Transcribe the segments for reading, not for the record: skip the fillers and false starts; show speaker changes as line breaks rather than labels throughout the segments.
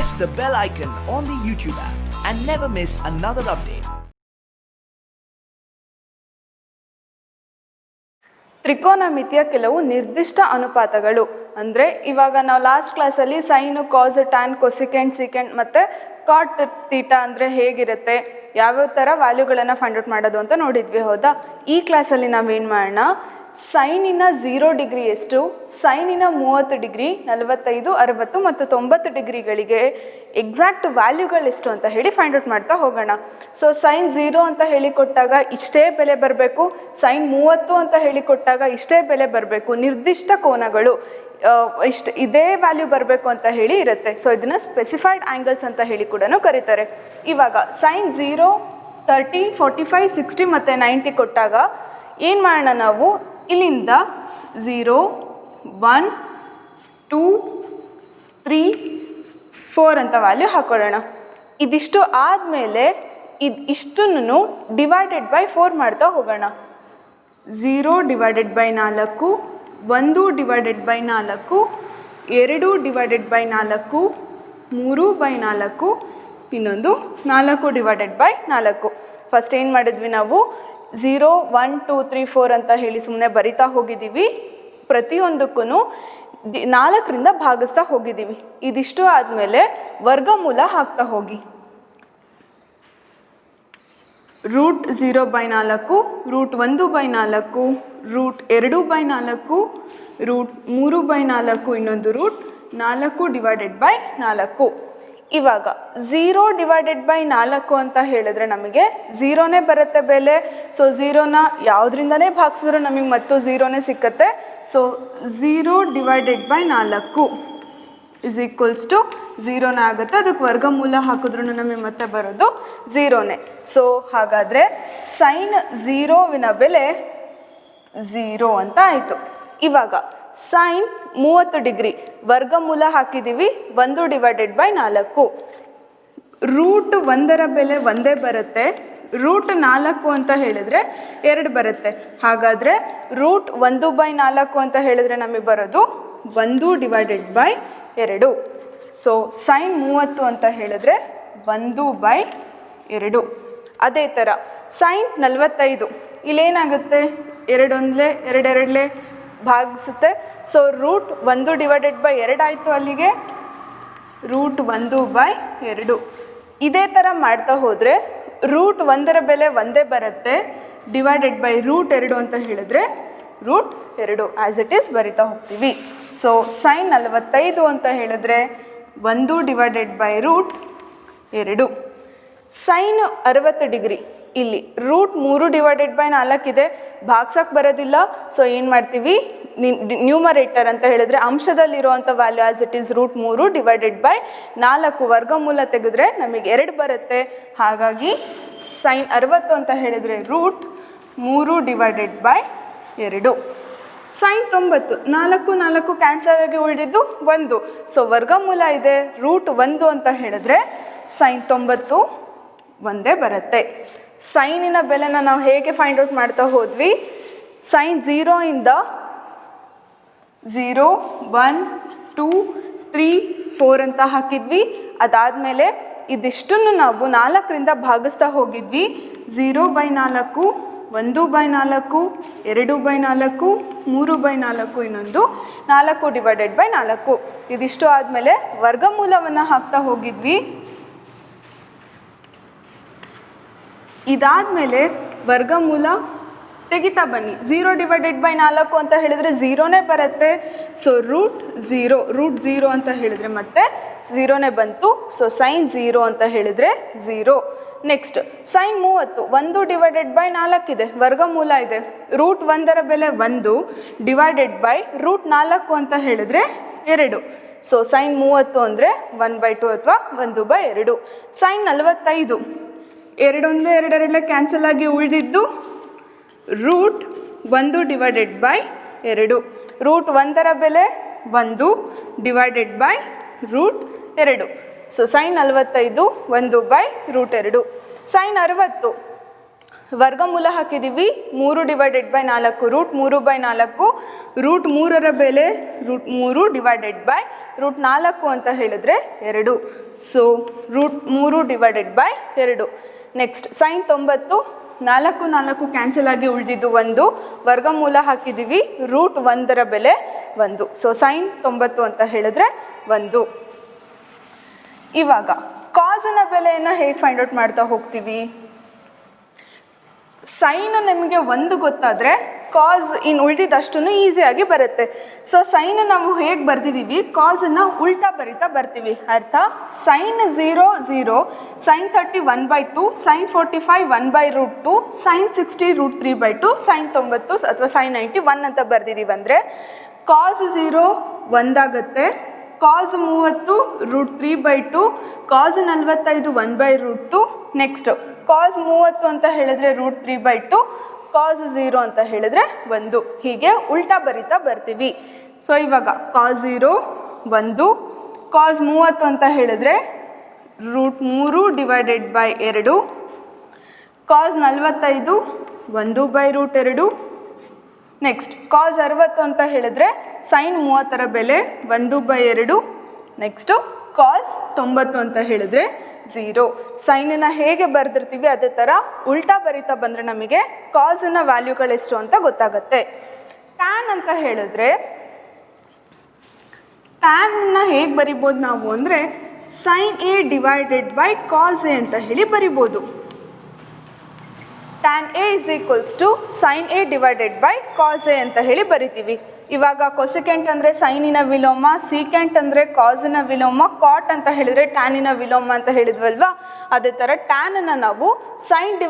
press the bell icon on the YouTube app and never miss another update.
ತ್ರಿಕೋನಮಿತಿಯ ಕೆಲವು ನಿರ್ದಿಷ್ಟ ಅನುಪಾತಗಳು ಅಂದರೆ ಇವಾಗ ನಾವು ಲಾಸ್ಟ್ ಕ್ಲಾಸಲ್ಲಿ ಸೈನು ಕಾಸ್ ಟ್ಯಾನ್ ಕೊಸಿಕೆಂಟ್ ಸಿಕೆಂಟ್ ಮತ್ತು ಕಾಟ್ ತೀಟಾ ಅಂದರೆ ಹೇಗಿರುತ್ತೆ, ಯಾವ್ಯಾವ ಥರ ವ್ಯಾಲ್ಯೂಗಳನ್ನು ಫೈಂಡ್ ಔಟ್ ಮಾಡೋದು ಅಂತ ನೋಡಿದ್ವಿ. ಹೌದಾ? ಈ ಕ್ಲಾಸಲ್ಲಿ ನಾವೇನು ಮಾಡೋಣ, ಸೈನಿನ 0 ಡಿಗ್ರಿ ಎಷ್ಟು, ಸೈನಿನ 30 ಡಿಗ್ರಿ, 45, 60 ಮತ್ತು 90 ಡಿಗ್ರಿಗಳಿಗೆ ಎಕ್ಸಾಕ್ಟ್ ವ್ಯಾಲ್ಯೂಗಳೆಷ್ಟು ಅಂತ ಹೇಳಿ ಫೈಂಡ್ ಔಟ್ ಮಾಡ್ತಾ ಹೋಗೋಣ. ಸೊ ಸೈನ್ 0 ಅಂತ ಹೇಳಿಕೊಟ್ಟಾಗ ಇಷ್ಟೇ ಬೆಲೆ ಬರಬೇಕು, ಸೈನ್ 30 ಅಂತ ಹೇಳಿಕೊಟ್ಟಾಗ ಇಷ್ಟೇ ಬೆಲೆ ಬರಬೇಕು, ನಿರ್ದಿಷ್ಟ ಕೋನಗಳು ಇದೇ ವ್ಯಾಲ್ಯೂ ಬರಬೇಕು ಅಂತ ಹೇಳಿ ಇರುತ್ತೆ. ಸೊ ಇದನ್ನು ಸ್ಪೆಸಿಫೈಡ್ ಆ್ಯಂಗಲ್ಸ್ ಅಂತ ಹೇಳಿ ಕೂಡ ಕರೀತಾರೆ. ಇವಾಗ ಸೈನ್ 0, 30, 45, 60 ಮತ್ತು 90 ಕೊಟ್ಟಾಗ ಏನು ಮಾಡೋಣ, ನಾವು ಇಲ್ಲಿಂದ 0, 1, 2, 3, 4 ಅಂತ ವ್ಯಾಲ್ಯೂ ಹಾಕೊಳ್ಳೋಣ. ಇದಿಷ್ಟು ಆದಮೇಲೆ ಇಷ್ಟನ್ನು ಡಿವೈಡೆಡ್ ಬೈ 4 ಮಾಡ್ತಾ ಹೋಗೋಣ. 0 divided by 4, 1 divided by 4, 2 divided by 4, 3 by 4, ಇನ್ನೊಂದು 4 ಡಿವೈಡೆಡ್ ಬೈ 4. ಫಸ್ಟ್ ಏನು ಮಾಡಿದ್ವಿ, ನಾವು 0, 1, 2, 3, 4 ಅಂತ ಹೇಳಿ ಸುಮ್ಮನೆ ಬರಿತಾ ಹೋಗಿದ್ದೀವಿ. ಪ್ರತಿಯೊಂದಕ್ಕೂ 4ರಿಂದ ಭಾಗಿಸ್ತಾ ಹೋಗಿದ್ದೀವಿ. ಇದಿಷ್ಟು ಆದಮೇಲೆ ವರ್ಗಮೂಲ ಹಾಕ್ತಾ ಹೋಗಿ. Root 0 by 4, root 1 by 4, root 2 by 4, root 3 by 4, ಇನ್ನೊಂದು ರೂಟ್ 4 ಡಿವೈಡೆಡ್ ಬೈ 4. ಇವಾಗ 0 ಡಿವೈಡೆಡ್ ಬೈ 4 ಅಂತ ಹೇಳಿದ್ರೆ ನಮಗೆ 0ನೇ ಬರುತ್ತೆ ಬೆಲೆ. ಸೊ 0ನ ಯಾವುದರಿಂದನೇ ಭಾಗಿಸಿದ್ರು ನಮಗೆ ಮತ್ತು 0ನೇ ಸಿಕ್ಕತ್ತೆ. So 0 divided by 4 is equals to 0ನ ಆಗುತ್ತೆ. ಅದಕ್ಕೆ ವರ್ಗಮೂಲ ಹಾಕಿದ್ರೂ ನಮಗೆ ಮತ್ತೆ ಬರೋದು 0ನೇ. ಸೊ ಹಾಗಾದರೆ ಸೈನ್ 0ವಿನ ಬೆಲೆ 0 ಅಂತ ಆಯಿತು. ಇವಾಗ ಸೈನ್ 30 ಡಿಗ್ರಿ ವರ್ಗಮೂಲ ಹಾಕಿದ್ದೀವಿ, 1 ಡಿವೈಡೆಡ್ ಬೈ 4. ರೂಟ್ 1ರ ಬೆಲೆ ಒಂದೇ ಬರುತ್ತೆ, ರೂಟ್ 4 ಅಂತ ಹೇಳಿದರೆ 2 ಬರುತ್ತೆ. ಹಾಗಾದರೆ ರೂಟ್ 1 ಬೈ 4 ಅಂತ ಹೇಳಿದರೆ ನಮಗೆ ಬರೋದು 1 ಡಿವೈಡೆಡ್ ಬೈ 2. ಸೊ ಸೈನ್ 30 ಅಂತ ಹೇಳಿದ್ರೆ 1 ಬೈ 2. ಅದೇ ಥರ ಸೈನ್ 45 ಇಲ್ಲೇನಾಗುತ್ತೆ, 2 ಒಂದಲೇ 2 ಎರಡಲೇ ಭಾಗಿಸುತ್ತೆ. ಸೊ ರೂಟ್ 1 ಡಿವೈಡೆಡ್ ಬೈ 2 ಆಯಿತು, ಅಲ್ಲಿಗೆ ರೂಟ್ 1 ಬೈ 2. ಇದೇ ಥರ ಮಾಡ್ತಾ ಹೋದರೆ ರೂಟ್ 1ರ ಬೆಲೆ ಒಂದೇ ಬರುತ್ತೆ, ಡಿವೈಡೆಡ್ ಬೈ ರೂಟ್ 2 ಅಂತ ಹೇಳಿದ್ರೆ ರೂಟ್ 2 ಆ್ಯಸ್ ಇಟ್ ಈಸ್ ಬರಿತಾ ಹೋಗ್ತೀವಿ. ಸೊ ಸೈನ್ 45 ಅಂತ ಹೇಳಿದ್ರೆ 1 divided by root 2. Sine 60 degree ಇಲ್ಲಿ ರೂಟ್ 3 ಡಿವೈಡೆಡ್ ಬೈ 4 ಇದೆ, ಭಾಗ್ಸಕ್ಕೆ ಬರೋದಿಲ್ಲ. ಸೊ ಏನು ಮಾಡ್ತೀವಿ, ನ್ಯೂಮರೇಟರ್ ಅಂತ ಹೇಳಿದ್ರೆ ಅಂಶದಲ್ಲಿರುವಂಥ value as it is root 3 divided by 4 ವರ್ಗಮೂಲ ತೆಗೆದ್ರೆ ನಮಗೆ 2 ಬರುತ್ತೆ. ಹಾಗಾಗಿ ಸೈನ್ 60 ಅಂತ ಹೇಳಿದರೆ root 3 divided by 2. Sine 90 4 4 cancel ಆಗಿ ಉಳಿದಿದ್ದು 1. ಸೊ ವರ್ಗಮೂಲ ಇದೆ ರೂಟ್ 1 ಅಂತ ಹೇಳಿದ್ರೆ ಸೈನ್ 90 ಒಂದೇ ಬರುತ್ತೆ. ಸೈನಿನ ಬೆಲೆನ ನಾವು ಹೇಗೆ ಫೈಂಡ್ ಔಟ್ ಮಾಡ್ತಾ ಹೋದ್ವಿ, ಸೈನ್ 0 ಇಂದ 0, 1, 2, 3, 4 ಅಂತ ಹಾಕಿದ್ವಿ. ಅದಾದಮೇಲೆ ಇದಿಷ್ಟನ್ನು ನಾವು 4ರಿಂದ ಭಾಗಿಸ್ತಾ ಹೋಗಿದ್ವಿ. 0 ಬೈ 4, 1 ಬೈ 4, 2 ಬೈ 4, 3 ಬೈ 4, ಇನ್ನೊಂದು 4 ಡಿವೈಡೆಡ್ ಬೈ 4. ಇದಿಷ್ಟು ಆದಮೇಲೆ ವರ್ಗಮೂಲವನ್ನು ಹಾಕ್ತಾ ಹೋಗಿದ್ವಿ. ಇದಾದಮೇಲೆ ವರ್ಗಮೂಲ ತೆಗಿತಾ ಬನ್ನಿ. 0 ಡಿವೈಡೆಡ್ ಬೈ 4 ಅಂತ ಹೇಳಿದರೆ 0ನೇ ಬರುತ್ತೆ. ಸೊ ರೂಟ್ 0 ಅಂತ ಹೇಳಿದರೆ ಮತ್ತೆ 0ನೇ ಬಂತು. ಸೊ ಸೈನ್ 0 ಅಂತ ಹೇಳಿದರೆ 0. ನೆಕ್ಸ್ಟ್ ಸೈನ್ 30 1 ಡಿವೈಡೆಡ್ ಬೈ 4 ಇದೆ, ವರ್ಗಮೂಲ ಇದೆ. ರೂಟ್ 1ರ ಬೆಲೆ 1 ಡಿವೈಡೆಡ್ ಬೈ ರೂಟ್ 4 ಅಂತ ಹೇಳಿದರೆ 2. ಸೊ ಸೈನ್ 30 ಅಂದರೆ 1/2 ಅಥವಾ 1/2. ಸೈನ್ 45 2 ಒಂದಲೇ 2 ಎರಡಲೇ ಕ್ಯಾನ್ಸಲ್ ಆಗಿ ಉಳಿದಿದ್ದು ರೂಟ್ 1 ಡಿವೈಡೆಡ್ ಬೈ 2. ರೂಟ್ 1ರ ಬೆಲೆ 1 divided by root 2. So sine 45 1 by root 2. Sine 60 ವರ್ಗಮೂಲ ಹಾಕಿದ್ದೀವಿ 3/4 √3/4 √3ರ ಬೆಲೆ √3 / √4 ಅಂತ ಹೇಳಿದ್ರೆ 2. ಸೊ √3/2. ನೆಕ್ಸ್ಟ್ ಸೈನ್ 90 4 ಕ್ಯಾನ್ಸಲ್ ಆಗಿ ಉಳಿದಿದ್ದು 1 ವರ್ಗಮೂಲ ಹಾಕಿದ್ದೀವಿ √1ರ ಬೆಲೆ 1. ಸೊ ಸೈನ್ 90 ಅಂತ ಹೇಳಿದ್ರೆ 1. ಇವಾಗ ಕಾಸಿನ ಬೆಲೆಯನ್ನು ಹೇಗೆ ಫೈಂಡ್ ಔಟ್ ಮಾಡ್ತಾ ಹೋಗ್ತೀವಿ? ಸೈನ್ ನಿಮಗೆ 1 ಗೊತ್ತಾದರೆ ಕಾಸ್ ಇನ್ನು ಉಳಿದಿದ್ದಷ್ಟು ಈಸಿಯಾಗಿ ಬರುತ್ತೆ. ಸೊ ಸೈನ್ ನಾವು ಹೇಗೆ ಬರ್ತಿದ್ದೀವಿ, ಕಾಸನ್ನು ಉಲ್ಟಾ ಬರಿತಾ ಬರ್ತೀವಿ. ಅರ್ಥ sine 0 0, sine 30 1/2, sine 45 1/√2, sine 60 √3/2, sine 90 ಅಥವಾ ಸೈನ್ 90 1 ಅಂತ ಬರ್ದಿದ್ದೀವಿ ಅಂದರೆ ಕಾಸ್ 0 1 ಆಗುತ್ತೆ, ಕಾಸ್ 30 √3/2, ಕಾಸ್ 45 1/√2. ನೆಕ್ಸ್ಟ್ ಕಾಸ್ 30 ಅಂತ ಹೇಳಿದ್ರೆ √3/2, ಕಾಸ್ 0 ಅಂತ ಹೇಳಿದ್ರೆ 1. ಹೀಗೆ ಉಲ್ಟಾ ಬರಿತಾ ಬರ್ತೀವಿ. ಸೊ ಇವಾಗ ಕಾಸ್ 0 1, ಕಾಸ್ 30 ಅಂತ ಹೇಳಿದ್ರೆ √3/2, ಕಾಸ್ 45 1/√2. ನೆಕ್ಸ್ಟ್ ಕಾಸ್ 60 ಅಂತ ಹೇಳಿದ್ರೆ ಸೈನ್ 30ರ ಬೆಲೆ 1/2. ನೆಕ್ಸ್ಟು ಕಾಸ್ 90 ಅಂತ ಹೇಳಿದ್ರೆ 0. ಸೈನನ್ನು ಹೇಗೆ ಬರೆದಿರ್ತೀವಿ ಅದೇ ಥರ ಉಲ್ಟಾ ಬರಿತಾ ಬಂದರೆ ನಮಗೆ ಕಾಸಿನ ವ್ಯಾಲ್ಯೂಗಳೆಷ್ಟು ಅಂತ ಗೊತ್ತಾಗುತ್ತೆ. ಟ್ಯಾನ್ ಅಂತ ಹೇಳಿದ್ರೆ ಟ್ಯಾನ್ನ ಹೇಗೆ ಬರಿಬೋದು ನಾವು ಅಂದರೆ ಸೈನ್ A / ಕಾಸ್ A ಅಂತ ಹೇಳಿ ಬರಿಬೋದು. Tan A sin A / cos A ಅಂತ ಹೇಳಿ ಬರಿತೀವಿ. ಇವಾಗ ಕೊಸಿಕೆಂಟ್ ಅಂದರೆ ಸೈನಿನ ವಿಲೋಮ, ಸೀಕೆಂಟ್ ಅಂದರೆ ಕಾಸಿನ ವಿಲೋಮ, ಕಾಟ್ ಅಂತ ಹೇಳಿದರೆ ಟ್ಯಾನಿನ ವಿಲೋಮ ಅಂತ ಹೇಳಿದ್ವಲ್ವಾ, ಅದೇ ಥರ ಟ್ಯಾನನ್ನು ನಾವು ಸೈನ್ /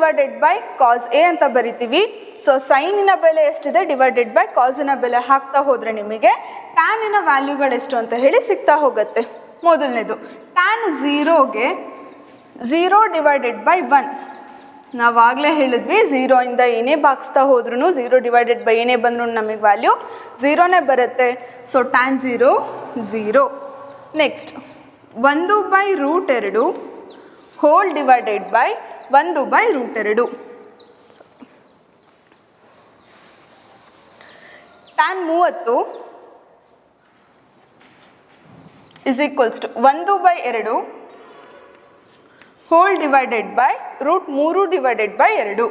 ಕಾಸ್ A ಅಂತ ಬರಿತೀವಿ. ಸೊ ಸೈನಿನ ಬೆಲೆ ಎಷ್ಟಿದೆ / ಕಾಸಿನ ಬೆಲೆ ಹಾಕ್ತಾ ಹೋದರೆ ನಿಮಗೆ ಟ್ಯಾನಿನ ವ್ಯಾಲ್ಯೂಗಳೆಷ್ಟು ಅಂತ ಹೇಳಿ ಸಿಗ್ತಾ ಹೋಗುತ್ತೆ. ಮೊದಲನೇದು ಟ್ಯಾನ್ 0ಗೆ 0 / 1. ನಾವಾಗಲೇ ಹೇಳಿದ್ವಿ 0 ಇಂದ ಏನೇ ಭಾಗಿಸ್ತಾ ಹೋದ್ರೂ 0 / ಏನೇ ಬಂದರೂ ನಮಗೆ ವ್ಯಾಲ್ಯೂ 0ನೇ ಬರುತ್ತೆ. So tan 0 0. Next 1/√2 hole divided by 1/√2. Tan 30 = 1/2 hole divided by √3/2.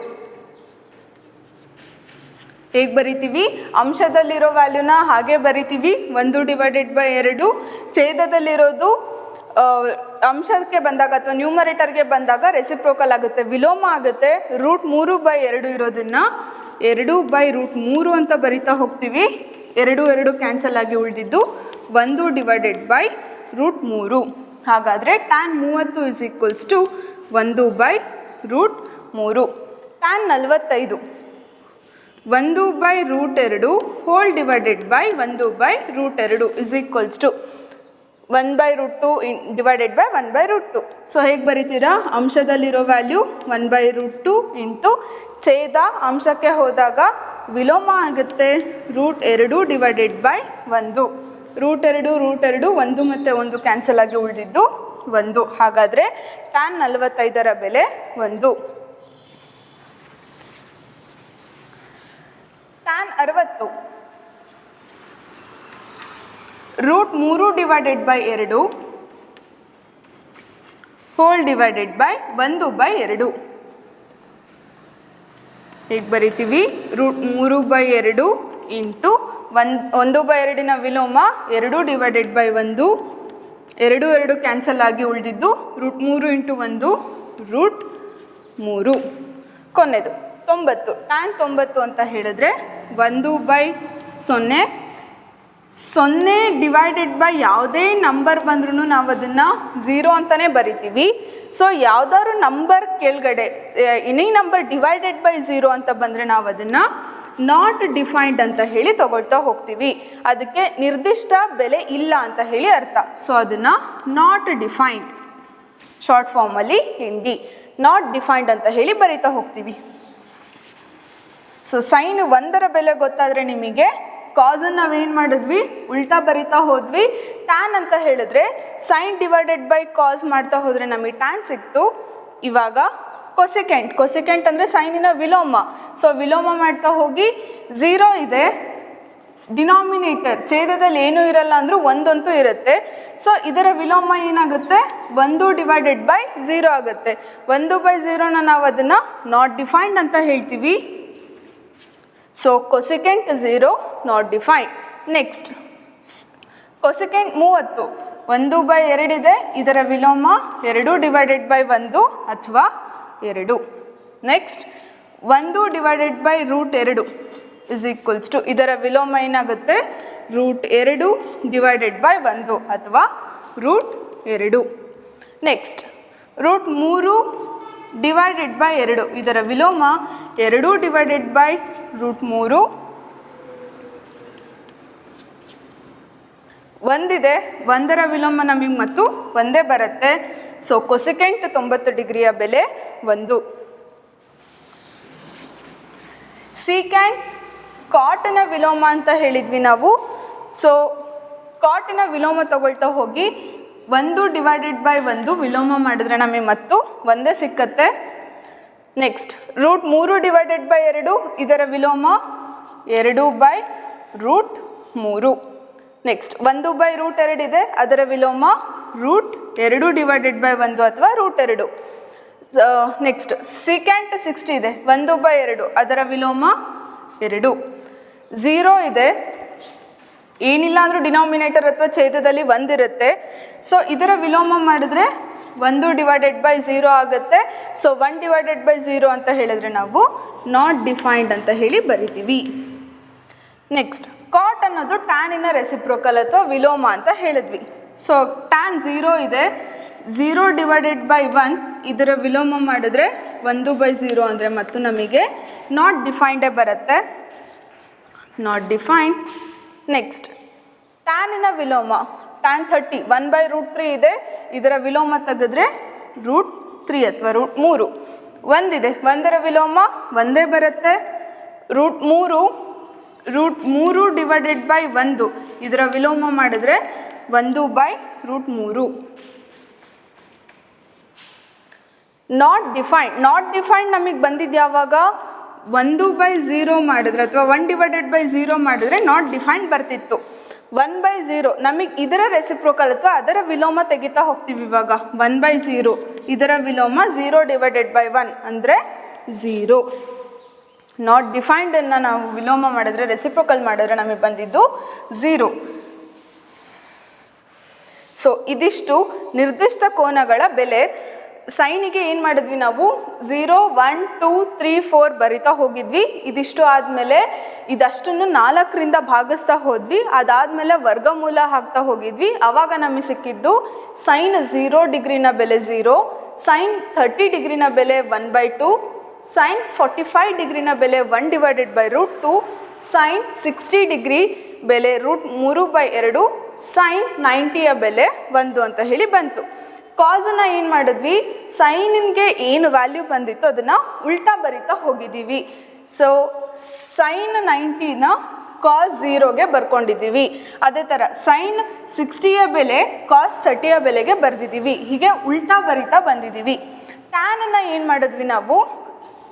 ಹೇಗೆ ಬರಿತೀವಿ? ಅಂಶದಲ್ಲಿರೋ ವ್ಯಾಲ್ಯೂನ ಹಾಗೆ ಬರಿತೀವಿ 1/2. ಛೇದದಲ್ಲಿರೋದು ಅಂಶಕ್ಕೆ ಬಂದಾಗ ಅಥವಾ ನ್ಯೂಮರೇಟರ್ಗೆ ಬಂದಾಗ ರೆಸಿಪ್ರೋಕಲ್ ಆಗುತ್ತೆ, ವಿಲೋಮ ಆಗುತ್ತೆ. √3/2 ಇರೋದನ್ನು 2/√3 ಅಂತ ಬರಿತಾ ಹೋಗ್ತೀವಿ. 2 ಕ್ಯಾನ್ಸಲ್ ಆಗಿ ಉಳಿದಿದ್ದು 1/√3. ಹಾಗಾದರೆ tan 30 = 1/√3. Tan 45 1/√2 hole divided by 1/√2 = 1/√2 divided by 1/√2. So ಹೇಗೆ ಬರಿತೀರಾ? ಅಂಶದಲ್ಲಿರೋ ವ್ಯಾಲ್ಯೂ 1/√2 ಇಂಟು ಛೇದ ಅಂಶಕ್ಕೆ ಹೋದಾಗ ವಿಲೋಮ ಆಗುತ್ತೆ √2 ಡಿವೈಡೆಡ್ ಬೈ 1. √2 1 ಮತ್ತು 1 ಕ್ಯಾನ್ಸಲ್ ಆಗಿ ಉಳಿದಿದ್ದು 1. ಹಾಗಾದರೆ ಟ್ಯಾನ್ 45ರ ಬೆಲೆ 1. Tan 60 √3/2 hole divided by 1/2. ಹೇಗೆ ಬರಿತೀವಿ? √3/2 ಇಂಟು 1/2ನ ವಿಲೋಮ 2 ಡಿವೈಡೆಡ್ ಬೈ 1. 2 ಕ್ಯಾನ್ಸಲ್ ಆಗಿ ಉಳಿದಿದ್ದು √3 ಇಂಟು 1 √3. ಕೊನೆಯದು 90. ಟ್ಯಾನ್ 90 ಅಂತ ಹೇಳಿದ್ರೆ 1/0. 0 ಡಿವೈಡೆಡ್ ಬೈ ಯಾವುದೇ ನಂಬರ್ ಬಂದ್ರೂ ನಾವು ಅದನ್ನು 0 ಅಂತಲೇ ಬರಿತೀವಿ. ಸೊ ಯಾವುದಾದ್ರು ನಂಬರ್ ಕೆಳಗಡೆ ಎನಿ ನಂಬರ್ ಡಿವೈಡೆಡ್ ಬೈ 0 ಅಂತ ಬಂದರೆ ನಾವು ಅದನ್ನು ನಾಟ್ ಡಿಫೈನ್ಡ್ ಅಂತ ಹೇಳಿ ತಗೊಳ್ತಾ ಹೋಗ್ತೀವಿ. ಅದಕ್ಕೆ ನಿರ್ದಿಷ್ಟ ಬೆಲೆ ಇಲ್ಲ ಅಂತ ಹೇಳಿ ಅರ್ಥ. ಸೊ ಅದನ್ನು ನಾಟ್ ಡಿಫೈನ್ಡ್, ಶಾರ್ಟ್ ಫಾರ್ಮಲ್ಲಿ ND, ನಾಟ್ ಡಿಫೈನ್ಡ್ ಅಂತ ಹೇಳಿ ಬರಿತಾ ಹೋಗ್ತೀವಿ. ಸೊ ಸೈನ್ 1ರ ಬೆಲೆ ಗೊತ್ತಾದರೆ ನಿಮಗೆ ಕಾಸನ್ನು ನಾವೇನು ಮಾಡಿದ್ವಿ? ಉಲ್ಟಾ ಬರಿತಾ ಹೋದ್ವಿ. ಟ್ಯಾನ್ ಅಂತ ಹೇಳಿದ್ರೆ ಸೈನ್ ಡಿವೈಡೆಡ್ ಬೈ ಕಾಸ್ ಮಾಡ್ತಾ ಹೋದರೆ ನಮಗೆ ಟ್ಯಾನ್ ಸಿಕ್ತು. ಇವಾಗ ಕೊಸೆಕೆಂಟ್ ಅಂದರೆ ಸೈನಿನ ವಿಲೋಮ. ಸೊ ವಿಲೋಮ ಮಾಡ್ತಾ ಹೋಗಿ 0 ಇದೆ, ಡಿನಾಮಿನೇಟರ್ ಛೇದದಲ್ಲಿ ಏನೂ ಇರಲ್ಲ ಅಂದರೂ ಒಂದಂತೂ ಇರುತ್ತೆ. ಸೊ ಇದರ ವಿಲೋಮ ಏನಾಗುತ್ತೆ, 1/0 ಆಗುತ್ತೆ. 1/0ನ ನಾವು ಅದನ್ನು ನಾಟ್ ಡಿಫೈನ್ಡ್ ಅಂತ ಹೇಳ್ತೀವಿ. So cosecant 0 not defined. Next cosecant 30, 1/2 ಇದೆ, ಇದರ ವಿಲೋಮ 2/1 ಅಥವಾ 2. ನೆಕ್ಸ್ಟ್ 1/√2 ಇಸ್ ಈಕ್ವಲ್ಸ್ ಟು, ಇದರ ವಿಲೋಮ ಏನಾಗುತ್ತೆ, √2/1 ಅಥವಾ √2. ನೆಕ್ಸ್ಟ್ √3/2, ಇದರ ವಿಲೋಮ 2/√3. ಒಂದಿದೆ, 1ರ ವಿಲೋಮ ನಮಗೆ ಮತ್ತು ಒಂದೇ ಬರುತ್ತೆ. ಸೊ ಕೊಸೆಕೆಂಟ್ 90 ಡಿಗ್ರಿಯ ಬೆಲೆ 1. ಸೀಕ್ಯಾಂಟ್ ಕಾಟನ ವಿಲೋಮ ಅಂತ ಹೇಳಿದ್ವಿ ನಾವು. ಸೊ ಕಾಟನ ವಿಲೋಮ ತಗೊಳ್ತಾ ಹೋಗಿ 1/1 ವಿಲೋಮ ಮಾಡಿದ್ರೆ ನಮಗೆ ಮತ್ತು ಒಂದೇ ಸಿಕ್ಕತ್ತೆ. ನೆಕ್ಸ್ಟ್ √3/2, ಇದರ ವಿಲೋಮ 2/√3. ನೆಕ್ಸ್ಟ್ 1/√2 ಇದೆ, ಅದರ ವಿಲೋಮ √2/1 ಅಥವಾ √2. ನೆಕ್ಸ್ಟ್ ಸೀಕ್ಯಾಂಟ್ 60 ಇದೆ, 1/2, ಅದರ ವಿಲೋಮ 2. 0 ಇದೆ, ಏನಿಲ್ಲ ಅಂದರೂ ಡಿನಾಮಿನೇಟರ್ ಅಥವಾ ಛೇದದಲ್ಲಿ 1 ಇರುತ್ತೆ. ಸೊ ಇದರ ವಿಲೋಮ ಮಾಡಿದ್ರೆ 1/0 ಆಗುತ್ತೆ. ಸೊ 1/0 ಅಂತ ಹೇಳಿದ್ರೆ ನಾವು ನಾಟ್ ಡಿಫೈನ್ಡ್ ಅಂತ ಹೇಳಿ ಬರಿತೀವಿ. ನೆಕ್ಸ್ಟ್ ಕಾಟ್ ಅನ್ನೋದು ಟ್ಯಾನಿನ ರೆಸಿಪ್ರೋಕಲ್ ಅಥವಾ ವಿಲೋಮ ಅಂತ ಹೇಳಿದ್ವಿ. ಸೊ ಟ್ಯಾನ್ 0 ಇದೆ, 0/1, ಇದರ ವಿಲೋಮ ಮಾಡಿದ್ರೆ 1/0 ಅಂದರೆ ಮತ್ತು ನಮಗೆ ನಾಟ್ ಡಿಫೈನ್ಡೇ ಬರುತ್ತೆ, ನಾಟ್ ಡಿಫೈನ್ಡ್. ನೆಕ್ಸ್ಟ್ ಟ್ಯಾನಿನ ವಿಲೋಮ ಟ್ಯಾನ್ 30, 1/√3 ಇದೆ, ಇದರ ವಿಲೋಮ ತೆಗೆದ್ರೆ √3 ಅಥವಾ √3. ಒಂದಿದೆ, 1ರ ವಿಲೋಮ ಒಂದೇ ಬರುತ್ತೆ. √3/1, ಇದರ ವಿಲೋಮ ಮಾಡಿದ್ರೆ 1/√3. ನಾಟ್ ಡಿಫೈನ್ಡ್ ನಮಗೆ ಬಂದಿದ್ದು ಯಾವಾಗ 1/0 ಮಾಡಿದ್ರೆ ಅಥವಾ 1/0 ಮಾಡಿದ್ರೆ ನಾಟ್ ಡಿಫೈನ್ಡ್ ಬರ್ತಿತ್ತು. 1/0 ನಮಗೆ ಇದರ ರೆಸಿಪ್ರೋಕಲ್ ಅಥವಾ ಅದರ ವಿಲೋಮ ತೆಗಿತಾ ಹೋಗ್ತೀವಿ. ಇವಾಗ 1/0, ಇದರ ವಿಲೋಮ 0/1 ಅಂದರೆ 0. ನಾಟ್ ಡಿಫೈನ್ಡನ್ನು ನಾವು ವಿಲೋಮ ಮಾಡಿದ್ರೆ ರೆಸಿಪ್ರೋಕಲ್ ಮಾಡಿದ್ರೆ ನಮಗೆ ಬಂದಿದ್ದು 0. ಸೊ ಇದಿಷ್ಟು ನಿರ್ದಿಷ್ಟ ಕೋನಗಳ ಬೆಲೆ. ಸೈನಿಗೆ ಏನು ಮಾಡಿದ್ವಿ ನಾವು 0, 1, 2, 3, 4 ಬರಿತಾ ಹೋಗಿದ್ವಿ. ಇದಿಷ್ಟು ಆದಮೇಲೆ ಇದಷ್ಟನ್ನು 4ರಿಂದ ಭಾಗಿಸ್ತಾ ಹೋದ್ವಿ. ಅದಾದಮೇಲೆ ವರ್ಗಮೂಲ ಹಾಕ್ತಾ ಹೋಗಿದ್ವಿ. ಆವಾಗ ನಮಗೆ ಸಿಕ್ಕಿದ್ದು ಸೈನ್ 0 ಡಿಗ್ರಿನ ಬೆಲೆ 0, ಸೈನ್ 30 ಡಿಗ್ರಿನ ಬೆಲೆ 1/2, ಸೈನ್ 45 ಡಿಗ್ರಿನ ಬೆಲೆ 1/√2, ಸೈನ್ 60 ಡಿಗ್ರಿ ಬೆಲೆ √3/2, ಸೈನ್ 90ಯ ಬೆಲೆ 1 ಅಂತ ಹೇಳಿ ಬಂತು. ಕಾಸನ್ನು ಏನು ಮಾಡಿದ್ವಿ, ಸೈನಿಗೆ ಏನು ವ್ಯಾಲ್ಯೂ ಬಂದಿತ್ತು ಅದನ್ನು ಉಲ್ಟಾ ಬರಿತಾ ಹೋಗಿದ್ದೀವಿ. ಸೊ ಸೈನ್ 90ನ ಕಾಸ್ 0ಗೆ ಬರ್ಕೊಂಡಿದ್ದೀವಿ. ಅದೇ ಥರ ಸೈನ್ 60ಯ ಬೆಲೆ ಕಾಸ್ 30ಯ ಬೆಲೆಗೆ ಬರೆದಿದ್ದೀವಿ. ಹೀಗೆ ಉಲ್ಟಾ ಬರಿತಾ ಬಂದಿದ್ದೀವಿ. ಟ್ಯಾನನ್ನು ಏನು ಮಾಡಿದ್ವಿ ನಾವು,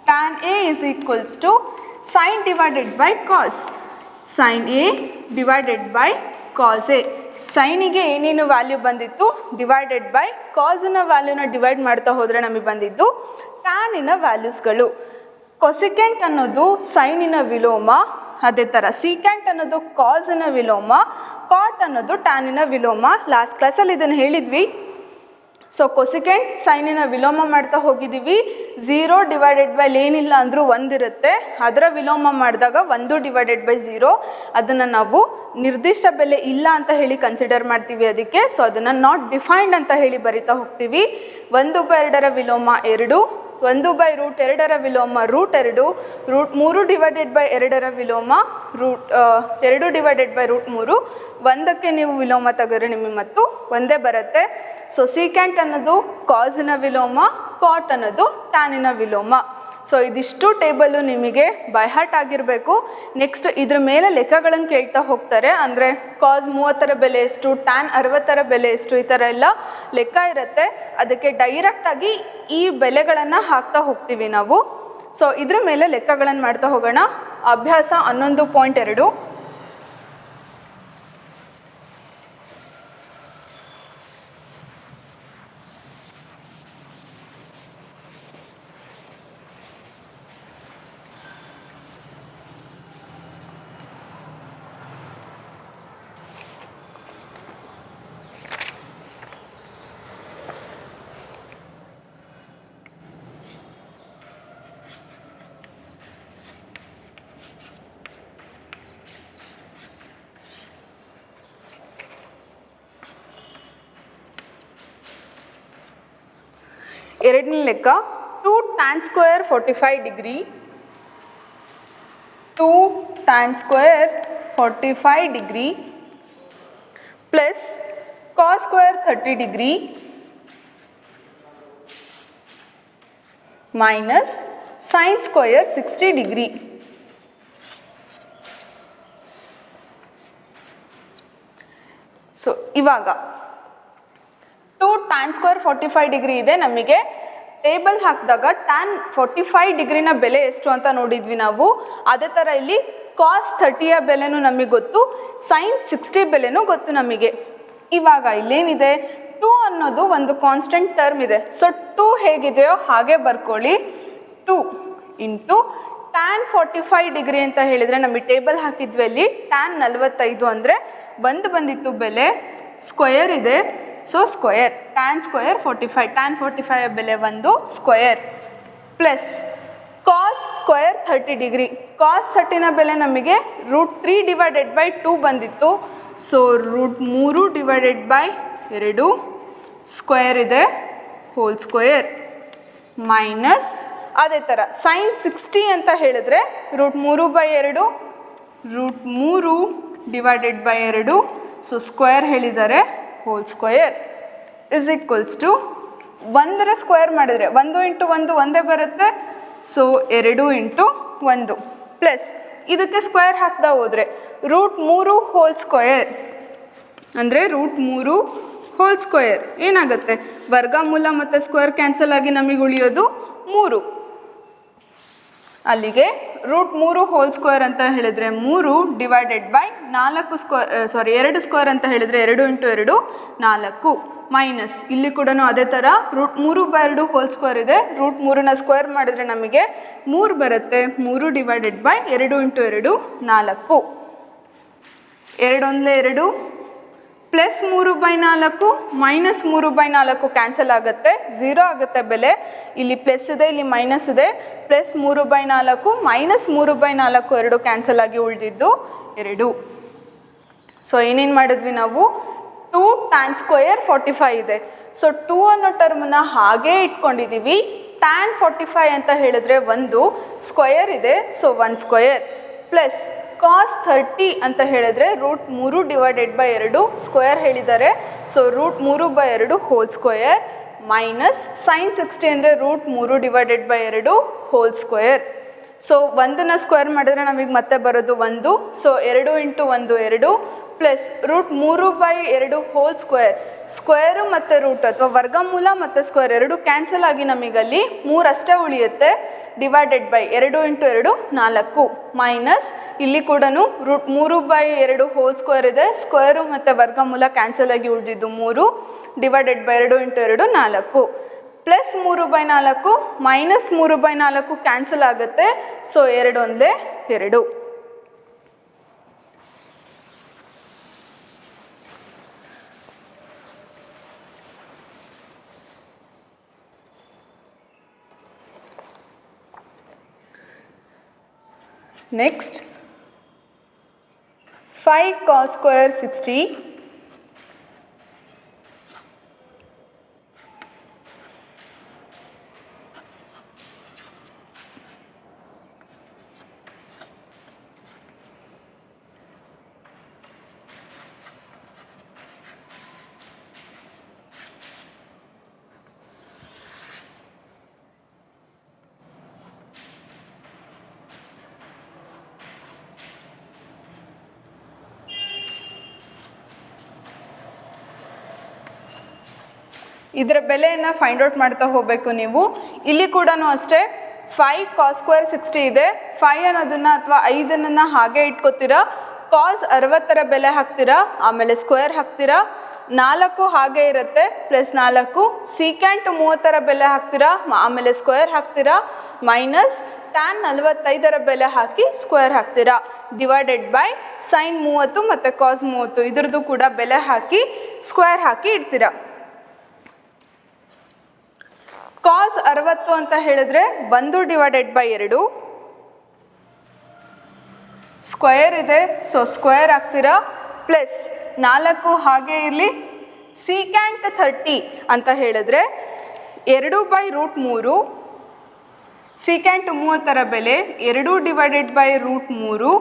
tan A is equals to sin divided by cos. sin A divided by cos A. ಸೈನಿಗೆ ಏನೇನು ವ್ಯಾಲ್ಯೂ ಬಂದಿತ್ತು ಡಿವೈಡೆಡ್ ಬೈ ಕಾಸಿನ ವ್ಯಾಲ್ಯೂನ ಡಿವೈಡ್ ಮಾಡ್ತಾ ಹೋದರೆ ನಮಗೆ ಬಂದಿದ್ದು ಟ್ಯಾನಿನ ವ್ಯಾಲ್ಯೂಸ್ಗಳು. ಕೊಸಿಕೆಂಟ್ ಅನ್ನೋದು ಸೈನಿನ ವಿಲೋಮ, ಅದೇ ಥರ ಸೀಕ್ಯಾಂಟ್ ಅನ್ನೋದು ಕಾಸಿನ ವಿಲೋಮ, ಕಾಟ್ ಅನ್ನೋದು ಟ್ಯಾನಿನ ವಿಲೋಮ. ಲಾಸ್ಟ್ ಕ್ಲಾಸಲ್ಲಿ ಇದನ್ನು ಹೇಳಿದ್ವಿ. ಸೊ ಕೊಸಿಕೆಂಟ್ ಸೈನಿನ ವಿಲೋಮ ಮಾಡ್ತಾ ಹೋಗಿದ್ದೀವಿ. 0/, ಏನಿಲ್ಲ ಅಂದರೂ 1 ಇರುತ್ತೆ, ಅದರ ವಿಲೋಮ ಮಾಡಿದಾಗ 1/0. ಅದನ್ನು ನಾವು ನಿರ್ದಿಷ್ಟ ಬೆಲೆ ಇಲ್ಲ ಅಂತ ಹೇಳಿ ಕನ್ಸಿಡರ್ ಮಾಡ್ತೀವಿ ಅದಕ್ಕೆ. ಸೊ ಅದನ್ನು ನಾಟ್ ಡಿಫೈನ್ಡ್ ಅಂತ ಹೇಳಿ ಬರಿತಾ ಹೋಗ್ತೀವಿ. 1/2ರ ವಿಲೋಮ 2, 1/√2ರ ವಿಲೋಮ √2, √3/2ರ ವಿಲೋಮ √2/√3. 1ಕ್ಕೆ ನೀವು ವಿಲೋಮ ತೆಗೆದ್ರೆ ನಿಮಗೆ ಮತ್ತು ಒಂದೇ ಬರುತ್ತೆ. ಸೊ ಸೀಕ್ಯಾಂಟ್ ಅನ್ನೋದು ಕಾಸಿನ ವಿಲೋಮ, ಕಾಟ್ ಅನ್ನೋದು ಟ್ಯಾನಿನ ವಿಲೋಮ. ಸೊ ಇದಿಷ್ಟು ಟೇಬಲ್ಲು ನಿಮಗೆ ಬೈ ಹಾರ್ಟ್ ಆಗಿರಬೇಕು. ನೆಕ್ಸ್ಟ್ ಇದ್ರ ಮೇಲೆ ಲೆಕ್ಕಗಳನ್ನು ಕೇಳ್ತಾ ಹೋಗ್ತಾರೆ. ಅಂದರೆ ಕಾಸ್ 30ರ ಬೆಲೆ ಎಷ್ಟು, ಟ್ಯಾನ್ 60ರ ಬೆಲೆ ಎಷ್ಟು, ಈ ಥರ ಎಲ್ಲ ಲೆಕ್ಕ ಇರುತ್ತೆ. ಅದಕ್ಕೆ ಡೈರೆಕ್ಟಾಗಿ ಈ ಬೆಲೆಗಳನ್ನು ಹಾಕ್ತಾ ಹೋಗ್ತೀವಿ ನಾವು. ಸೊ ಇದ್ರ ಮೇಲೆ ಲೆಕ್ಕಗಳನ್ನು ಮಾಡ್ತಾ ಹೋಗೋಣ. ಅಭ್ಯಾಸ 11.2. ಎರಡನೇ ಲೆಕ್ಕ 2 tan square 45 degree 2 tan square 45 degree plus cos square 30 degree minus sin square 60 degree. So ಇವಾಗ 2 tan square 45 ಡಿಗ್ರಿ ಇದೆ. ನಮಗೆ ಟೇಬಲ್ ಹಾಕಿದಾಗ ಟ್ಯಾನ್ 45 ಡಿಗ್ರಿನ ಬೆಲೆ ಎಷ್ಟು ಅಂತ ನೋಡಿದ್ವಿ ನಾವು. ಅದೇ ಥರ ಇಲ್ಲಿ ಕಾಸ್ 30ಯ ಬೆಲೆನೂ ನಮಗೆ ಗೊತ್ತು, ಸೈನ್ 60 ಬೆಲೆನೂ ಗೊತ್ತು ನಮಗೆ. ಇವಾಗ ಇಲ್ಲೇನಿದೆ, 2 ಅನ್ನೋದು ಒಂದು ಕಾನ್ಸ್ಟೆಂಟ್ ಟರ್ಮ್ ಇದೆ. ಸೊ 2 ಹೇಗಿದೆಯೋ ಹಾಗೆ ಬರ್ಕೊಳ್ಳಿ. 2 ಇಂಟು ಟ್ಯಾನ್ 45 ಡಿಗ್ರಿ ಅಂತ ಹೇಳಿದರೆ ನಮಗೆ ಟೇಬಲ್ ಹಾಕಿದ್ವಿ. ಅಲ್ಲಿ ಟ್ಯಾನ್ 45 ಅಂದರೆ ಬಂದಿತ್ತು ಬೆಲೆ, ಸ್ಕ್ವಯರ್ ಇದೆ. So square tan square 45, tan 45 ಬೆಲೆ 1 square plus cos square 30 degree. Cos 30ನ ಬೆಲೆ ನಮಗೆ √3/2 ಬಂದಿತ್ತು. ಸೊ √3/2 ಸ್ಕ್ವಯರ್ ಇದೆ, ಹೋಲ್ ಸ್ಕ್ವಯರ್ ಮೈನಸ್ ಅದೇ ಥರ ಸೈನ್ 60 ಅಂತ ಹೇಳಿದ್ರೆ √3/2 ಸೊ ಸ್ಕ್ವಯರ್ ಹೇಳಿದ್ದಾರೆ, whole square is equals to 1ರ ಸ್ಕ್ವಯರ್ ಮಾಡಿದರೆ 1 ಇಂಟು 1 ಒಂದೇ ಬರುತ್ತೆ. ಸೊ 2 ಇಂಟು 1 ಪ್ಲಸ್ ಇದಕ್ಕೆ ಸ್ಕ್ವಯರ್ ಹಾಕ್ತಾ ಹೋದರೆ √3 ಹೋಲ್ ಸ್ಕ್ವಯರ್ ಅಂದರೆ √3 ಹೋಲ್ ಸ್ಕ್ವಯರ್ ಏನಾಗುತ್ತೆ, ವರ್ಗಮೂಲ ಮತ್ತು ಸ್ಕ್ವಯರ್ ಕ್ಯಾನ್ಸಲ್ ಆಗಿ ನಮಗೆ ಉಳಿಯೋದು 3. ಅಲ್ಲಿಗೆ √3 ಹೋಲ್ ಸ್ಕ್ವೇರ್ ಅಂತ ಹೇಳಿದರೆ 3/4 ಸ್ಕ್ವೇರ್ 2 ಸ್ಕ್ವೇರ್ ಅಂತ ಹೇಳಿದರೆ 2 ಇಂಟು 2 4 ಮೈನಸ್ ಇಲ್ಲಿ ಕೂಡ ಅದೇ ಥರ √3/2 ಹೋಲ್ ಸ್ಕ್ವೇರ್ ಇದೆ. √3ನ ಸ್ಕ್ವೇರ್ ಮಾಡಿದರೆ ನಮಗೆ 3 ಬರುತ್ತೆ. 3/2 ಇಂಟು 2 4, 2 ಪ್ಲಸ್ 3/4 ಮೈನಸ್ 3/4 ಕ್ಯಾನ್ಸಲ್ ಆಗುತ್ತೆ, 0 ಆಗುತ್ತೆ ಬೆಲೆ. ಇಲ್ಲಿ ಪ್ಲಸ್ ಇದೆ, ಇಲ್ಲಿ ಮೈನಸ್ ಇದೆ. ಪ್ಲಸ್ 3/4 ಮೈನಸ್ 3/4 ಎರಡು ಕ್ಯಾನ್ಸಲ್ ಆಗಿ ಉಳಿದಿದ್ದು 2. ಸೊ ಏನೇನು ಮಾಡಿದ್ವಿ ನಾವು, 2 tan square 45 ಇದೆ. ಸೊ 2 ಅನ್ನೋ ಟರ್ಮನ್ನ ಹಾಗೇ ಇಟ್ಕೊಂಡಿದ್ದೀವಿ. ಟ್ಯಾನ್ 45 ಅಂತ ಹೇಳಿದ್ರೆ 1 ಸ್ಕ್ವಯರ್ ಇದೆ, ಸೊ 1 ಸ್ಕ್ವಯರ್ ಪ್ಲಸ್ ಕಾಸ್ 30 ಅಂತ ಹೇಳಿದ್ರೆ √3/2 ಸ್ಕ್ವಯರ್ ಹೇಳಿದ್ದಾರೆ. So √3/2 whole square minus sine 60 ಅಂದರೆ √3/2 ಹೋಲ್ ಸ್ಕ್ವಯರ್. ಸೊ 1ನ ಸ್ಕ್ವೇರ್ ಮಾಡಿದ್ರೆ ನಮಗೆ ಮತ್ತೆ ಬರೋದು 1. So 2 into 1 2 plus √3/2 whole square. Square ಮತ್ತು ರೂಟ್ ಅಥವಾ ವರ್ಗಮೂಲ ಮತ್ತು ಸ್ಕ್ವೇರ್ ಎರಡು ಕ್ಯಾನ್ಸಲ್ ಆಗಿ ನಮಗಲ್ಲಿ 3 ಅಷ್ಟೇ ಉಳಿಯುತ್ತೆ. ಡಿವೈಡೆಡ್2 ಇಂಟು 2 4 ಮೈನಸ್ ಇಲ್ಲಿ ಕೂಡ √3/2 ಹೋಲ್ ಸ್ಕ್ವೇರ್ ಇದೆ. ಸ್ಕ್ವೇರು ಮತ್ತು ವರ್ಗಮೂಲ ಕ್ಯಾನ್ಸಲ್ ಆಗಿ ಉಳಿದಿದ್ದು 3 ಡಿವೈಡೆಡ್2 ಇಂಟು 2 4 ಪ್ಲಸ್ 3/4 ಮೈನಸ್ 3/4 ಕ್ಯಾನ್ಸಲ್ ಆಗುತ್ತೆ. ಸೊ 2 ಒಂದೇ 2. Next 5 cos square 60 5 ಇದರ ಬೆಲೆಯನ್ನು ಫೈಂಡ್ ಔಟ್ ಮಾಡ್ತಾ ಹೋಗಬೇಕು ನೀವು. ಇಲ್ಲಿ ಕೂಡ ಅಷ್ಟೇ 5 cos ಸ್ಕ್ವೇರ್ 60 ಇದೆ. 5 ಅನ್ನೋದನ್ನು ಅಥವಾ 5 ಹಾಗೆ ಇಟ್ಕೋತೀರಾ. ಕಾಸ್ 60 ಬೆಲೆ ಹಾಕ್ತೀರಾ, ಆಮೇಲೆ ಸ್ಕ್ವೇರ್ ಹಾಕ್ತೀರಾ. 4 ಹಾಗೆ ಇರುತ್ತೆ, ಪ್ಲಸ್ 4 ಸೀಕ್ಯಾಂಟ್ 30 ಬೆಲೆ ಹಾಕ್ತೀರಾ, ಆಮೇಲೆ ಸ್ಕ್ವೇರ್ ಹಾಕ್ತೀರಾ, ಮೈನಸ್ ಟ್ಯಾನ್ 45 ಬೆಲೆ ಹಾಕಿ ಸ್ಕ್ವೇರ್ ಹಾಕ್ತೀರಾ, ಡಿವೈಡೆಡ್ ಬೈ ಸೈನ್ 30 ಮತ್ತು ಕಾಸ್ 30 ಇದ್ರದ್ದು ಕೂಡ ಬೆಲೆ ಹಾಕಿ ಸ್ಕ್ವೇರ್ ಹಾಕಿ ಇಡ್ತೀರಾ. ಕಾಸ್ 60 ಅಂತ ಹೇಳಿದ್ರೆ 1 ಡಿವೈಡೆಡ್ ಬೈ 2 ಸ್ಕ್ವೇರ್ ಇದೆ, ಸೊ ಸ್ಕ್ವೇರ್ ಹಾಕ್ತೀರಾ, ಪ್ಲಸ್ 4 ಹಾಗೆ ಇರಲಿ. ಸೀಕ್ಯಾಂಟ್ 30 ಅಂತ ಹೇಳಿದ್ರೆ 2/√3 ಸೀಕ್ಯಾಂಟ್ 30 ಬೆಲೆ 2 ಡಿವೈಡೆಡ್ ಬೈ √3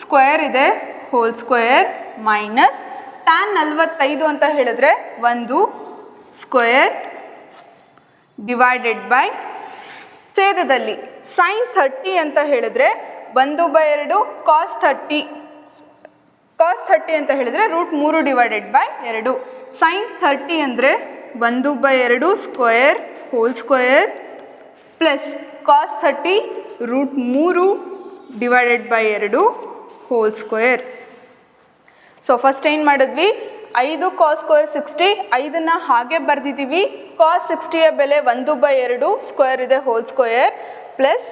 ಸ್ಕ್ವೇರ್ ಇದೆ, ಹೋಲ್ ಸ್ಕ್ವೇರ್, ಮೈನಸ್ ಟ್ಯಾನ್ 45 ಅಂತ ಹೇಳಿದ್ರೆ 1 ಸ್ಕ್ವೇರ್ ಡಿವೈಡೆಡ್ ಬೈ ಛೇದದಲ್ಲಿ ಸೈನ್ 30 ಅಂತ ಹೇಳಿದ್ರೆ 1/2 ಕಾಸ್ 30 ಅಂತ ಹೇಳಿದ್ರೆ √3 ಡಿವೈಡೆಡ್ ಬೈ 2 ಸೈನ್ 30 ಅಂದರೆ 1/2 square whole square plus cos 30 √3 divided by 2 whole square. So first ಏನು ಮಾಡಿದ್ವಿ, 5 cos ಸ್ಕ್ವೇರ್ 60, 5 ಹಾಗೆ ಬರೆದಿದ್ದೀವಿ. ಕಾಸ್ 60ಯ ಬೆಲೆ 1/2 ಸ್ಕ್ವೇರ್ ಇದೆ, ಹೋಲ್ ಸ್ಕ್ವೇರ್, ಪ್ಲಸ್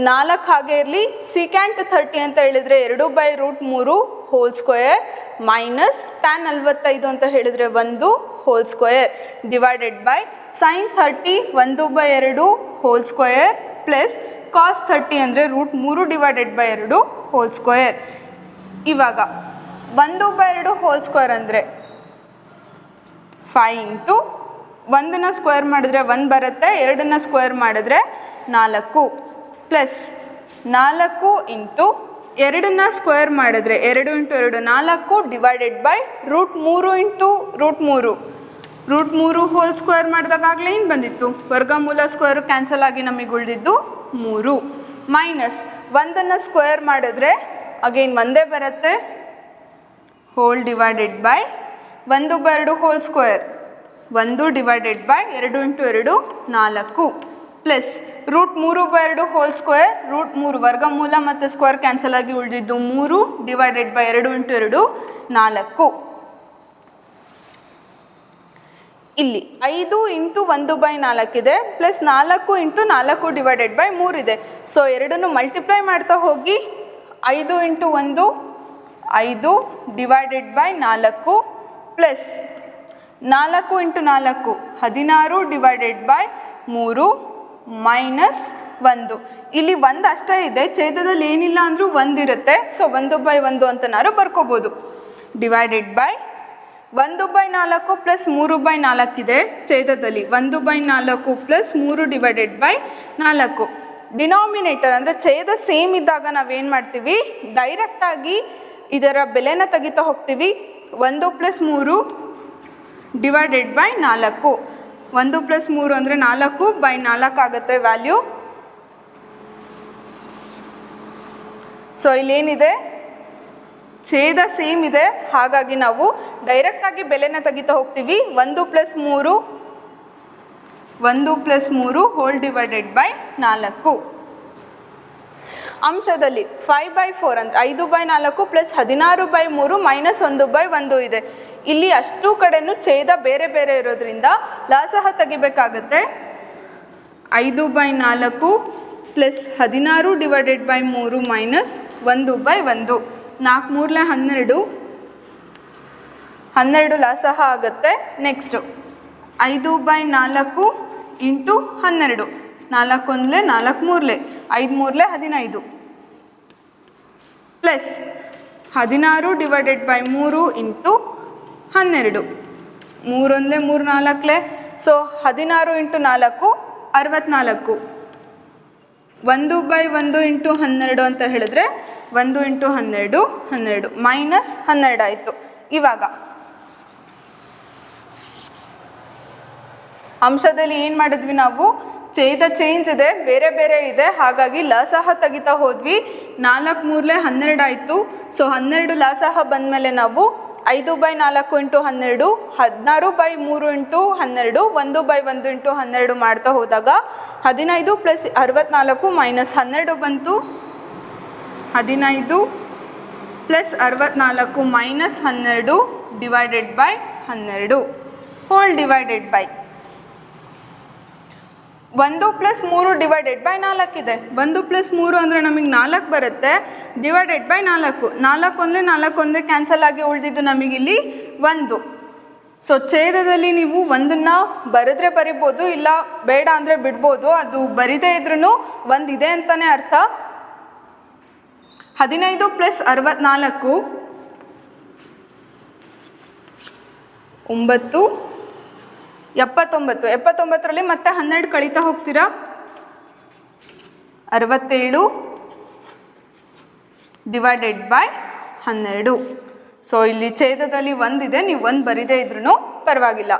4 ಹಾಗೆ ಇರಲಿ. ಸೀಕ್ಯಾಂಟ್ 30 ಅಂತ ಹೇಳಿದರೆ 2/√3 ಹೋಲ್ ಸ್ಕ್ವೇರ್, ಮೈನಸ್ ಟ್ಯಾನ್ 45 ಅಂತ ಹೇಳಿದರೆ 1 whole square, divided by sine 30 1/2 whole square plus cos 30 ಅಂದರೆ √3 ಡಿವೈಡೆಡ್ ಬೈ 2 ಹೋಲ್ ಸ್ಕ್ವೇರ್. ಇವಾಗ 1/2 ಹೋಲ್ ಸ್ಕ್ವೇರ್ ಅಂದರೆ 5 ಇಂಟು 1ನ ಸ್ಕ್ವೇರ್ ಮಾಡಿದ್ರೆ 1 ಬರುತ್ತೆ, 2ನ ಸ್ಕ್ವೇರ್ ಮಾಡಿದ್ರೆ 4 ಪ್ಲಸ್ 4 ಇಂಟು 2ನ ಸ್ಕ್ವೇರ್ ಮಾಡಿದ್ರೆ 2 into 2 4 divided by √3 into √3 whole square ಮಾಡಿದಾಗಲೇ ಏನು ಬಂದಿತ್ತು, ವರ್ಗಮೂಲ ಸ್ಕ್ವೇರ್ ಕ್ಯಾನ್ಸಲ್ ಆಗಿ ನಮಗೆ ಉಳಿದಿದ್ದು 3 ಮೈನಸ್ 1ನ್ನು ಸ್ಕ್ವೇರ್ ಮಾಡಿದ್ರೆ ಅಗೇನ್ ಒಂದೇ ಬರುತ್ತೆ, whole divided by 1/2 whole square 1 divided by 2 into 2 4 plus √3/2 whole square √3 ವರ್ಗಮೂಲ ಮತ್ತು ಸ್ಕ್ವೇರ್ ಕ್ಯಾನ್ಸಲ್ ಆಗಿ ಉಳಿದಿದ್ದು 3 ಡಿವೈಡೆಡ್ ಬೈ 2 ಇಂಟು 2 4. ಇಲ್ಲಿ 5 ಇಂಟು 1/4 ಇದೆ, ಪ್ಲಸ್ 4 ಇಂಟು 4 ಡಿವೈಡೆಡ್ ಬೈ 3 ಇದೆ. ಸೊ ಎರಡನ್ನು ಮಲ್ಟಿಪ್ಲೈ ಮಾಡ್ತಾ ಹೋಗಿ 5 into 1 5 divided by 4 plus 4 into 4 16 divided by 3 minus 1. ಇಲ್ಲಿ 1 ಅಷ್ಟೇ ಇದೆ, ಛೇದದಲ್ಲಿ ಏನಿಲ್ಲ ಅಂದರೂ 1 ಇರುತ್ತೆ, ಸೊ 1/1 ಅಂತನಾರು ಬರ್ಕೋಬೋದು. ಡಿವೈಡೆಡ್ ಬೈ 1/4 ಪ್ಲಸ್ 3/4 ಇದೆ ಛೇದದಲ್ಲಿ, 1/4 ಪ್ಲಸ್ 3 ಡಿವೈಡೆಡ್ ಬೈ 4. ಡಿನಾಮಿನೇಟರ್ ಅಂದರೆ ಛೇದ ಸೇಮ್ ಇದ್ದಾಗ ನಾವೇನು ಮಾಡ್ತೀವಿ, ಡೈರೆಕ್ಟಾಗಿ ಇದರ ಬೆಲೆನ ತೆಗಿತಾ ಹೋಗ್ತೀವಿ. 1 ಪ್ಲಸ್ 3 ಡಿವೈಡೆಡ್ ಬೈ 4. 1 ಪ್ಲಸ್ 3 ಅಂದರೆ 4/4 ಆಗುತ್ತೆ ವ್ಯಾಲ್ಯೂ. ಸೊ ಇಲ್ಲೇನಿದೆ, ಛೇದ ಸೇಮ್ ಇದೆ, ಹಾಗಾಗಿ ನಾವು ಡೈರೆಕ್ಟಾಗಿ ಬೆಲೆನ ತೆಗಿತಾ ಹೋಗ್ತೀವಿ. 1 ಪ್ಲಸ್ 3 ಹೋಲ್ ಡಿವೈಡೆಡ್ ಬೈ 4. ಅಂಶದಲ್ಲಿ 5/4 ಅಂದರೆ 5/4 ಪ್ಲಸ್ 16/3 ಮೈನಸ್ 1/1 ಇದೆ. ಇಲ್ಲಿ ಅಷ್ಟು ಕಡೆನೂ ಛೇದ ಬೇರೆ ಬೇರೆ ಇರೋದ್ರಿಂದ ಲಾಸಹ ತೆಗಿಬೇಕಾಗತ್ತೆ. 5/4 ಪ್ಲಸ್ 16 ಡಿವೈಡೆಡ್ ಬೈ 3 ಮೈನಸ್ 1/1. 4 3 12 ಲಾಸಹ ಆಗುತ್ತೆ. Next 5/4 into 12, 4 1 4 3 5 3 15 plus 16 divided by 3 into 12, 3 1 3 4 so 16 into 4 64. 1/1 into 12 ಅಂತ ಹೇಳಿದ್ರೆ 1 ಇಂಟು 12 12 ಮೈನಸ್ 12 ಆಯಿತು. ಇವಾಗ ಅಂಶದಲ್ಲಿ ಏನು ಮಾಡಿದ್ವಿ ನಾವು, ಛೇದ ಚೇಂಜ್ ಇದೆ, ಬೇರೆ ಬೇರೆ ಇದೆ, ಹಾಗಾಗಿ ಲಸಹ ತೆಗಿತಾ ಹೋದ್ವಿ. 4 3 12 ಆಯಿತು. ಸೊ 12 ಲಸಹ ಬಂದಮೇಲೆ ನಾವು 5/4 ಇಂಟು 12, 16/3 ಇಂಟು 12, 1/1 ಇಂಟು 12 ಮಾಡ್ತಾ ಹೋದಾಗ 15 + 64 - 12 ಬಂತು. 15 + 64 - 12 divided by 12 hole divided by 1 + 3 divided by 4 ಇದೆ. 1 + 3 ಅಂದರೆ ನಮಗೆ 4 ಬರುತ್ತೆ. ಡಿವೈಡೆಡ್ ಬೈ 4, 4 ಒಂದೇ ಕ್ಯಾನ್ಸಲ್ ಆಗಿ ಉಳಿದಿದ್ದು ನಮಗಿಲ್ಲಿ 1. ಸೊ ಛೇದದಲ್ಲಿ ನೀವು ಒಂದನ್ನು ಬರೆದ್ರೆ ಬರಿಬೋದು, ಇಲ್ಲ ಬೇಡ ಅಂದರೆ ಬಿಡ್ಬೋದು. ಅದು ಬರಿದೇ ಇದ್ರೂ 1 ಇದೆ ಅಂತಲೇ ಅರ್ಥ. 15 + 64 9, 79. 79ರಲ್ಲಿ ಮತ್ತೆ 12 ಕಳೀತಾ ಹೋಗ್ತೀರಾ. 67 ಡಿವೈಡೆಡ್ ಬೈ 12. ಸೊ ಇಲ್ಲಿ ಛೇದದಲ್ಲಿ 1 ಇದೆ, ನೀವು 1 ಬರಿದೇ ಇದ್ರೂ ಪರವಾಗಿಲ್ಲ.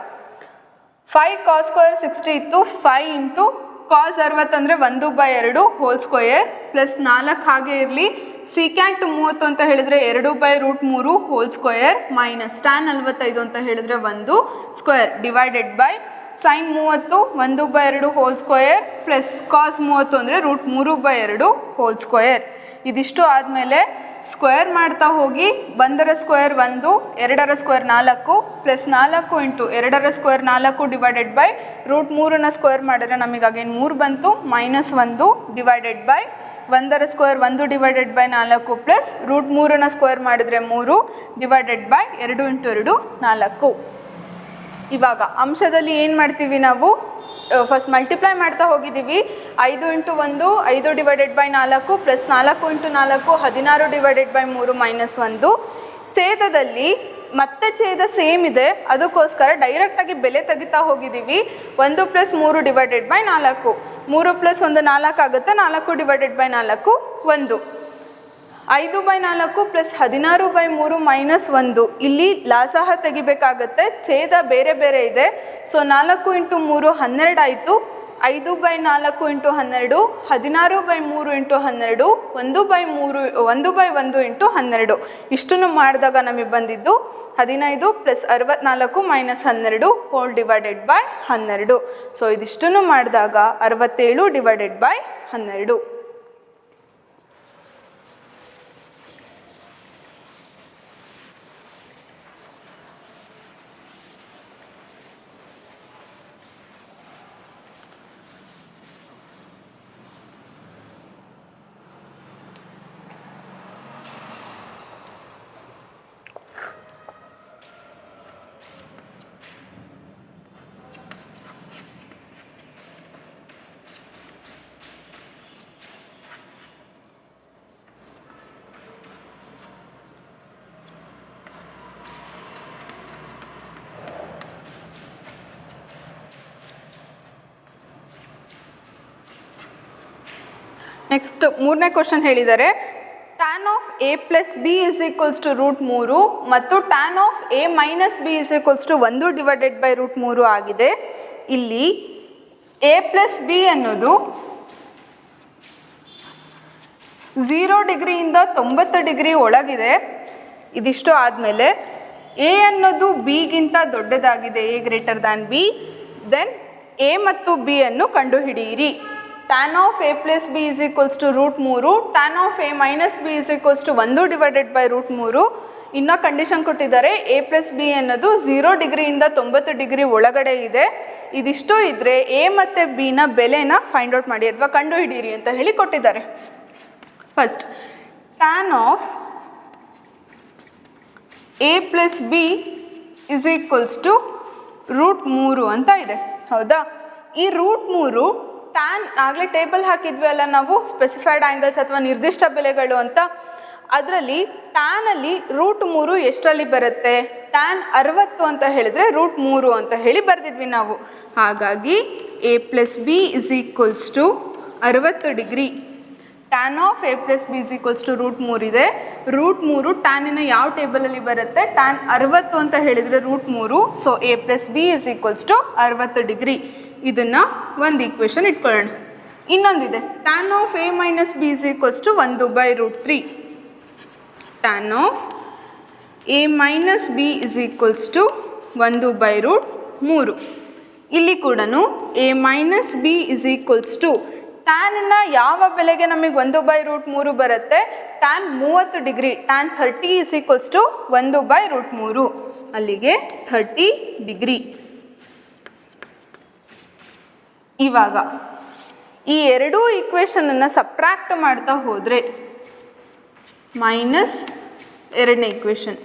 5 cos ಸ್ಕ್ವೇರ್ 60 ಇತ್ತು. 5 ಇಂಟು cos 60 ಅಂದರೆ 1/2 ಹೋಲ್ ಸ್ಕ್ವೇರ್ ಪ್ಲಸ್ 4 ಹಾಗೆ ಇರಲಿ. ಸೀಕ್ಯಾಂಟ್ 30 ಅಂತ ಹೇಳಿದರೆ 2/√3 ಹೋಲ್ ಸ್ಕ್ವೇರ್ ಮೈನಸ್ tan 45 ಅಂತ ಹೇಳಿದರೆ 1 square divided by sin 30 1/2 whole square plus cos 30 ಅಂದರೆ √3/2 ಹೋಲ್ ಸ್ಕ್ವೇರ್. ಇದಿಷ್ಟು ಆದಮೇಲೆ ಸ್ಕ್ವೇರ್ ಮಾಡ್ತಾ ಹೋಗಿ 1ರ ಸ್ಕ್ವೇರ್ 1, 2ರ ಸ್ಕ್ವೇರ್ 4 ಪ್ಲಸ್ 4 ಇಂಟು 2ರ ಸ್ಕ್ವೇರ್ 4 ಡಿವೈಡೆಡ್ ಬೈ √3ನ ಸ್ಕ್ವೇರ್ ಮಾಡಿದ್ರೆ ನಮಗೆ ಅಗೇನ್ 3 ಬಂತು. -1 ಡಿವೈಡೆಡ್ ಬೈ 1ರ ಸ್ಕ್ವೇರ್ 1 ಡಿವೈಡೆಡ್ ಬೈ 4 ಪ್ಲಸ್ √3ನ ಸ್ಕ್ವೇರ್ ಮಾಡಿದರೆ 3 ಡಿವೈಡೆಡ್ ಬೈ 2 ಇಂಟು 2 4. ಇವಾಗ ಅಂಶದಲ್ಲಿ ಏನು ಮಾಡ್ತೀವಿ ನಾವು, ಫಸ್ಟ್ ಮಲ್ಟಿಪ್ಲೈ ಮಾಡ್ತಾ ಹೋಗಿದ್ದೀವಿ. 5 into 1 5 divided by 4 plus 4 into 4 16 divided by 3 -1. ಛೇದದಲ್ಲಿ ಮತ್ತೆ ಛೇದ ಸೇಮ್ ಇದೆ, ಅದಕ್ಕೋಸ್ಕರ ಡೈರೆಕ್ಟಾಗಿ ಬೆಲೆ ತೆಗಿತಾ ಹೋಗಿದ್ದೀವಿ. 1 + 3 ಡಿವೈಡೆಡ್ ಬೈ 4, 3 + 1 4 ಆಗುತ್ತೆ. 4 ಡಿವೈಡೆಡ್ ಬೈ 4 1. 5/4 ಪ್ಲಸ್ 16/3 -1. ಇಲ್ಲಿ ಲಾಸಹ ತೆಗಿಬೇಕಾಗತ್ತೆ, ಛೇದ ಬೇರೆ ಬೇರೆ ಇದೆ. ಸೊ 4 ಇಂಟು 3 12 ಆಯಿತು. 5/4 ಇಂಟು 12, 16/3 ಇಂಟು 12, 1/1 ಇಂಟು 12. ಇಷ್ಟನ್ನು ಮಾಡಿದಾಗ ನಮಗೆ ಬಂದಿದ್ದು 15 + 64 - 12 ಹೋಲ್ ಡಿವೈಡೆಡ್ ಬೈ 12. ಸೊ ಇದಿಷ್ಟನ್ನು ಮಾಡಿದಾಗ 67 ಡಿವೈಡೆಡ್ ಬೈ 12. ನೆಕ್ಸ್ಟ್ 3ನೇ ಕ್ವಶನ್ ಹೇಳಿದ್ದಾರೆ. tan of a + b = √3 ಮತ್ತು tan of a - b = 1 divided by √3 ಆಗಿದೆ. ಇಲ್ಲಿ a + b ಅನ್ನೋದು 0 ಡಿಗ್ರಿಯಿಂದ 90 ಡಿಗ್ರಿ ಒಳಗಿದೆ. ಇದಿಷ್ಟು ಆದಮೇಲೆ a ಅನ್ನೋದು b-ಗಿಂತ ದೊಡ್ಡದಾಗಿದೆ, a > b. ದೆನ್ a ಮತ್ತು b ಅನ್ನು ಕಂಡುಹಿಡಿಯಿರಿ. tan of a + b = √3, tan of a - b = 1 divided by √3. ಇನ್ನೂ ಕಂಡೀಷನ್ ಕೊಟ್ಟಿದ್ದಾರೆ, a + b ಅನ್ನೋದು 0 ಡಿಗ್ರಿಯಿಂದ 90 ಡಿಗ್ರಿ ಒಳಗಡೆ ಇದೆ. ಇದಿಷ್ಟು ಇದ್ದರೆ a ಮತ್ತು b-ನ ಬೆಲೆನ ಫೈಂಡ್ ಔಟ್ ಮಾಡಿ ಅಥವಾ ಕಂಡುಹಿಡಿಯಿರಿ ಅಂತ ಹೇಳಿ ಕೊಟ್ಟಿದ್ದಾರೆ. First tan of a + b = √3 ಅಂತ ಇದೆ, ಹೌದಾ? ಈ √3 ಟ್ಯಾನ್ ಆಗಲೇ ಟೇಬಲ್ ಹಾಕಿದ್ವಿ ಅಲ್ಲ ನಾವು, ಸ್ಪೆಸಿಫೈಡ್ ಆ್ಯಂಗಲ್ಸ್ ಅಥವಾ ನಿರ್ದಿಷ್ಟ ಬೆಲೆಗಳು ಅಂತ. ಅದರಲ್ಲಿ ಟ್ಯಾನಲ್ಲಿ √3 ಎಷ್ಟರಲ್ಲಿ ಬರುತ್ತೆ? ಟ್ಯಾನ್ 60 ಅಂತ ಹೇಳಿದರೆ √3 ಅಂತ ಹೇಳಿ ಬರೆದಿದ್ವಿ ನಾವು. ಹಾಗಾಗಿ a + b = 60 degree. Tan of a + b = √3 ಇದೆ. √3 ಟ್ಯಾನಿನ ಯಾವ ಟೇಬಲಲ್ಲಿ ಬರುತ್ತೆ? ಟ್ಯಾನ್ 60 ಅಂತ ಹೇಳಿದರೆ √3. So a + b = 60 degree. ಇದನ್ನು ಒಂದು ಈಕ್ವೇಷನ್ ಇಟ್ಕೊಳ್ಳೋಣ. ಇನ್ನೊಂದಿದೆ, tan of a - b = 1/√3. tan of A minus B is equals to 1/√3. ಇಲ್ಲಿ ಕೂಡ A minus B is equals to ಟ್ಯಾನ್ನ ಯಾವ ಬೆಲೆಗೆ ನಮಗೆ 1/√3 ಬರುತ್ತೆ? Tan 30 degree, tan 30 is equals to 1/√3. ಅಲ್ಲಿಗೆ 30 ಡಿಗ್ರಿ. ಇವಾಗ ಈ ಎರಡೂ ಈಕ್ವೇಷನನ್ನು ಸಬ್ಟ್ರ್ಯಾಕ್ಟ್ ಮಾಡ್ತಾ ಹೋದರೆ ಮೈನಸ್ ಎರಡನೇ equation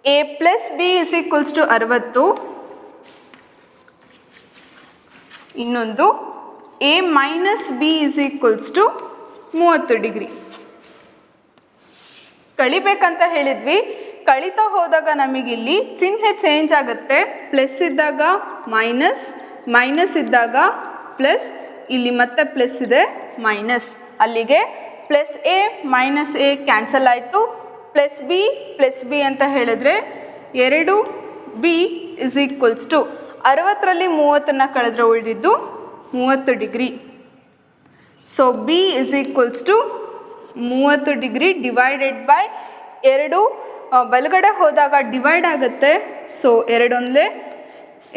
A plus B is equals to 60, ಇನ್ನೊಂದು A minus B is equals to 30 degree. ಕಳಿಬೇಕಂತ ಹೇಳಿದ್ವಿ, ಕಳಿತಾ ಹೋದಾಗ ನಮಗಿಲ್ಲಿ ಚಿಹ್ನೆ ಚೇಂಜ್ ಆಗುತ್ತೆ. ಪ್ಲಸ್ ಇದ್ದಾಗ ಮೈನಸ್, ಮೈನಸ್ ಇದ್ದಾಗ ಪ್ಲಸ್, ಇಲ್ಲಿ ಮತ್ತೆ ಪ್ಲಸ್ ಇದೆ ಮೈನಸ್. ಅಲ್ಲಿಗೆ plus A minus A cancel ಆಯಿತು. ಪ್ಲಸ್ ಬಿ ಅಂತ ಹೇಳಿದ್ರೆ 2b ಇಸ್ ಈಕ್ವಲ್ಸ್ ಟು 60ರಲ್ಲಿ 30ನ್ನು ಕಳೆದ್ರೆ ಉಳಿದಿದ್ದು 30 degree. So B is equals to 30 degree divided by 2. ಬಲಗಡೆ ಹೋದಾಗ ಡಿವೈಡ್ ಆಗುತ್ತೆ. ಸೊ 2 ಒಂದೇ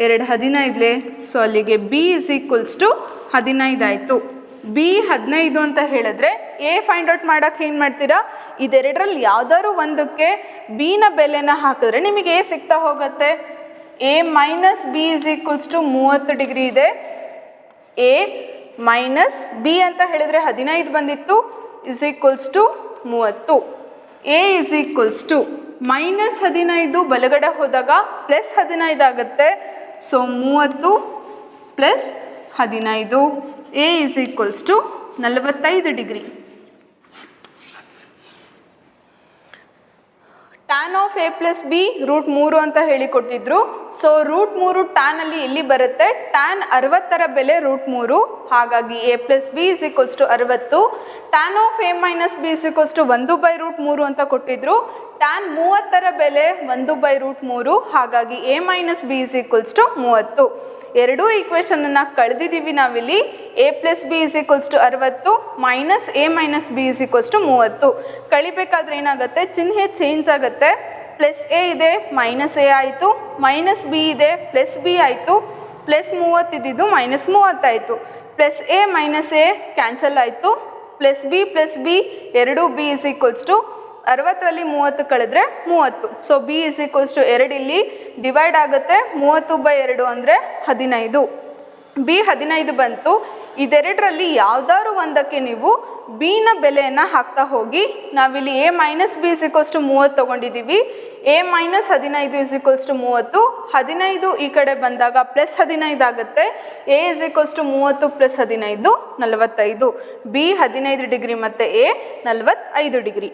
2 15. ಸೊ ಅಲ್ಲಿಗೆ ಬಿ ಇಸ್ ಈಕ್ವಲ್ಸ್ ಟು 15 ಆಯಿತು. ಬಿ 15 ಅಂತ ಹೇಳಿದ್ರೆ ಎ ಫೈಂಡ್ ಔಟ್ ಮಾಡೋಕ್ಕೆ ಏನು ಮಾಡ್ತೀರಾ? ಇದೆರಡರಲ್ಲಿ ಯಾವ್ದಾದ್ರು ಒಂದಕ್ಕೆ ಬಿನ ಬೆಲೆನ ಹಾಕಿದ್ರೆ ನಿಮಗೆ ಎ ಸಿಗ್ತಾ ಹೋಗುತ್ತೆ. A minus B is equals to 30 degree ಇದೆ. ಎ ಮೈನಸ್ ಬಿ ಅಂತ ಹೇಳಿದರೆ 15 ಬಂದಿತ್ತು, is equals to 30. A is equals to minus 15 ಬಲಗಡೆ ಹೋದಾಗ ಪ್ಲಸ್ 15 ಆಗುತ್ತೆ. So 30 plus 15, A is equals to 45 degree. Tan of A plus B √3 ಅಂತ ಹೇಳಿಕೊಟ್ಟಿದ್ರು. So √3 ಟ್ಯಾನಲ್ಲಿ ಎಲ್ಲಿ ಬರುತ್ತೆ? ಟ್ಯಾನ್ 60ರ ಬೆಲೆ √3, ಹಾಗಾಗಿ A plus B is equals to 60. Tan of A minus B is equals to 1/√3 ಅಂತ ಕೊಟ್ಟಿದ್ರು. ಟ್ಯಾನ್ 30ರ ಬೆಲೆ 1/√3, ಹಾಗಾಗಿ A minus B is equals to 30. ಎರಡೂ ಈಕ್ವೇಷನನ್ನು ಕಳೆದಿದ್ದೀವಿ ನಾವಿಲ್ಲಿ. A plus B is equals to 60 minus A minus B is equals to 30. ಕಳಿಬೇಕಾದ್ರೆ ಏನಾಗುತ್ತೆ? ಚಿಹ್ನೆ ಚೇಂಜ್ ಆಗುತ್ತೆ. ಪ್ಲಸ್ ಎ ಇದೆ ಮೈನಸ್ ಎ ಆಯಿತು, ಮೈನಸ್ ಬಿ ಇದೆ ಪ್ಲಸ್ ಬಿ ಆಯಿತು, ಪ್ಲಸ್ 30 ಇದ್ದಿದ್ದು ಮೈನಸ್ 30 ಆಯಿತು. Plus A minus A cancel ಆಯಿತು. Plus B 2b is equals to 60ರಲ್ಲಿ 30 ಕಳೆದ್ರೆ 30. So B is equals to 2 ಇಲ್ಲಿ ಡಿವೈಡ್ ಆಗುತ್ತೆ. 30/2 ಅಂದರೆ 15. ಬಿ 15 ಬಂತು. ಇದೆರಡರಲ್ಲಿ ಯಾವ್ದಾದ್ರು ಒಂದಕ್ಕೆ ನೀವು ಬಿನ ಬೆಲೆಯನ್ನು ಹಾಕ್ತಾ ಹೋಗಿ. ನಾವಿಲ್ಲಿ A minus B is equals to 30 ತೊಗೊಂಡಿದ್ದೀವಿ. A minus 15 is equals to 30. 15 ಈ ಕಡೆ ಬಂದಾಗ ಪ್ಲಸ್ 15 ಆಗುತ್ತೆ. A is equals to 30 plus 15 45. B 15 degree ಮತ್ತು ಎ 45 ಡಿಗ್ರಿ.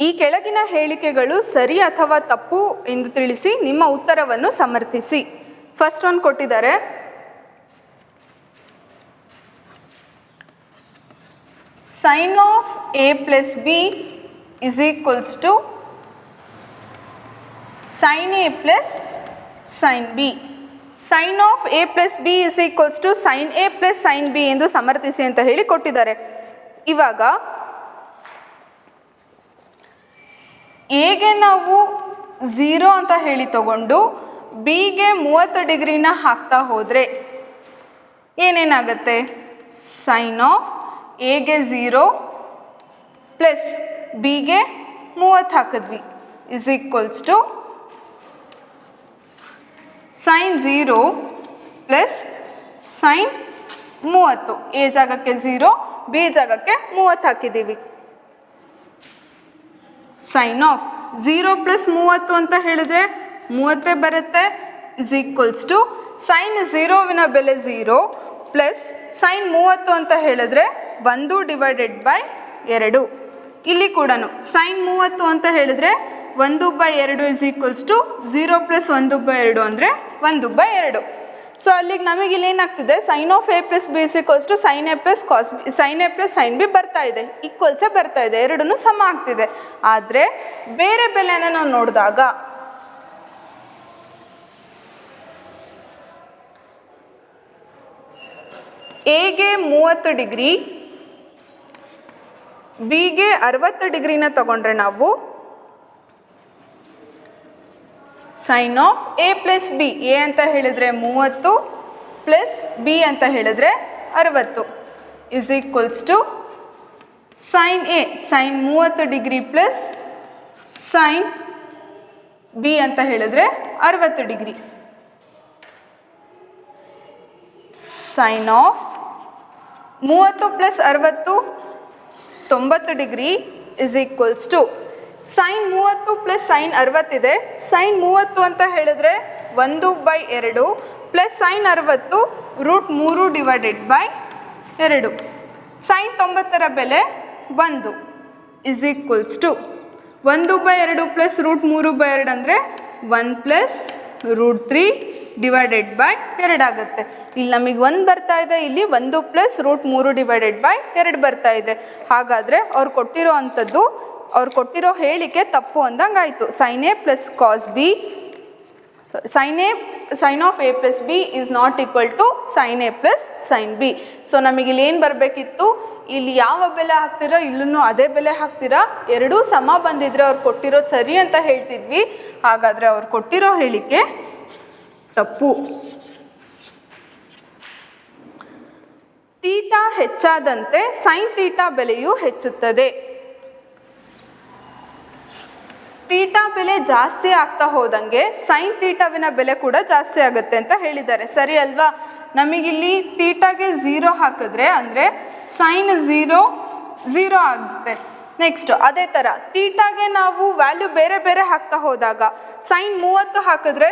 ಈ ಕೆಳಗಿನ ಹೇಳಿಕೆಗಳು ಸರಿ ಅಥವಾ ತಪ್ಪು ಎಂದು ತಿಳಿಸಿ ನಿಮ್ಮ ಉತ್ತರವನ್ನು ಸಮರ್ಥಿಸಿ. ಫಸ್ಟ್ ಒನ್ ಕೊಟ್ಟಿದ್ದಾರೆ, sine of A plus B is equals to sine A plus sine B. Sine of A plus B is equals to sine A plus sine B ಎಂದು ಸಮರ್ಥಿಸಿ ಅಂತ ಹೇಳಿ ಕೊಟ್ಟಿದ್ದಾರೆ. ಇವಾಗ ಎಗೆ ನಾವು 0 ಅಂತ ಹೇಳಿ ತಗೊಂಡು ಬಿಗೆ 30 ಡಿಗ್ರಿನ ಹಾಕ್ತಾ ಹೋದರೆ ಏನೇನಾಗುತ್ತೆ? ಸೈನ್ ಆಫ್ ಎಗೆ 0 ಪ್ಲಸ್ ಬಿಗೆ 30 ಹಾಕಿದ್ವಿ is equals to sine 0 plus sine 30. A ಜಾಗಕ್ಕೆ 0, ಬಿ ಜಾಗಕ್ಕೆ 30 ಹಾಕಿದ್ದೀವಿ. ಸೈನ್ ಆಫ್ 0 ಪ್ಲಸ್ 30 ಅಂತ ಹೇಳಿದ್ರೆ 30 ಬರುತ್ತೆ ಇಸ್ ಈಕ್ವಲ್ಸ್ ಟು ಸೈನ್ 0ವಿನ ಬೆಲೆ 0 ಪ್ಲಸ್ ಸೈನ್ 30 ಅಂತ ಹೇಳಿದ್ರೆ 1/2. ಇಲ್ಲಿ ಕೂಡ ಸೈನ್ 30 ಅಂತ ಹೇಳಿದ್ರೆ 1/2 ಇಸ್ ಈಕ್ವಲ್ಸ್ ಟು 0 ಪ್ಲಸ್ 1/2 ಅಂದರೆ 1/2. ಸೊ ಅಲ್ಲಿಗೆ ನಮಗೆ ಇಲ್ಲಿ ಏನಾಗ್ತಿದೆ sine of A plus B is equals to sine A plus cos B, sine A plus sine B ಬರ್ತಾ ಇದೆ, ಈಕ್ವಲ್ಸೇ ಬರ್ತಾ ಇದೆ, ಎರಡೂ ಸಮ ಆಗ್ತಿದೆ. ಆದರೆ ಬೇರೆ ಬೆಲೆನ ನಾವು ನೋಡಿದಾಗ ಎಗೆ 30 ಡಿಗ್ರಿ, ಬಿಗೆ 60 ಡಿಗ್ರಿನ ತಗೊಂಡ್ರೆ ನಾವು sine of A plus B, A ಅಂತ ಹೇಳಿದರೆ 30 ಪ್ಲಸ್ ಬಿ ಅಂತ ಹೇಳಿದರೆ 60 is equals to sine A sine 30 degree plus sine B ಅಂತ ಹೇಳಿದರೆ 60 degree. Sine of 30 plus 60 90 degree is equals to sine 30 plus sine 60 ಇದೆ, ಸೈನ್ 30 ಅಂತ ಹೇಳಿದ್ರೆ 1/2 plus sine 60 √3 divided by 2. Sine 90ರ ಬೆಲೆ 1 ಇಸ್ ಈಕ್ವಲ್ಸ್ ಟು 1/2 ಪ್ಲಸ್ √3/2 ಅಂದರೆ 1 plus √3 divided by 2 ಆಗುತ್ತೆ. ಇಲ್ಲಿ ನಮಗೆ 1 ಬರ್ತಾ ಇದೆ, ಇಲ್ಲಿ 1 ಪ್ಲಸ್ √3 ಡಿವೈಡೆಡ್ ಬೈ 2 ಬರ್ತಾ ಇದೆ. ಹಾಗಾದರೆ ಅವ್ರು ಕೊಟ್ಟಿರೋ ಅಂಥದ್ದು, ಅವ್ರು ಕೊಟ್ಟಿರೋ ಹೇಳಿಕೆ ತಪ್ಪು ಅಂದಂಗೆ ಆಯಿತು. Sine A plus cos B, sine of A plus B is not equal to sine A plus sine B. So ನಮಗೆ ಇಲ್ಲಿ ಏನು ಬರಬೇಕಿತ್ತು, ಇಲ್ಲಿ ಯಾವ ಬೆಲೆ ಹಾಕ್ತೀರಾ ಇಲ್ಲೂ ಅದೇ ಬೆಲೆ ಹಾಕ್ತೀರಾ, ಎರಡೂ ಸಮ ಬಂದಿದ್ರೆ ಅವ್ರು ಕೊಟ್ಟಿರೋದು ಸರಿ ಅಂತ ಹೇಳ್ತಿದ್ವಿ. ಹಾಗಾದರೆ ಅವ್ರು ಕೊಟ್ಟಿರೋ ಹೇಳಿಕೆ ತಪ್ಪು. ತೀಟಾ ಹೆಚ್ಚಾದಂತೆ ಸೈನ್ ತೀಟಾ ಬೆಲೆಯು ಹೆಚ್ಚುತ್ತದೆ. ತೀಟಾ ಬೆಲೆ ಜಾಸ್ತಿ ಆಗ್ತಾ ಹೋದಂಗೆ ಸೈನ್ ತೀಟಾವಿನ ಬೆಲೆ ಕೂಡ ಜಾಸ್ತಿ ಆಗುತ್ತೆ ಅಂತ ಹೇಳಿದ್ದಾರೆ, ಸರಿ ಅಲ್ವಾ? ನಮಗಿಲ್ಲಿ ತೀಟಾಗೆ 0 ಹಾಕಿದ್ರೆ ಅಂದರೆ ಸೈನ್ 0 ಆಗುತ್ತೆ. ನೆಕ್ಸ್ಟ್ ಅದೇ ಥರ ತೀಟಾಗೆ ನಾವು ವ್ಯಾಲ್ಯೂ ಬೇರೆ ಬೇರೆ ಹಾಕ್ತಾ ಹೋದಾಗ ಸೈನ್ 30 ಹಾಕಿದ್ರೆ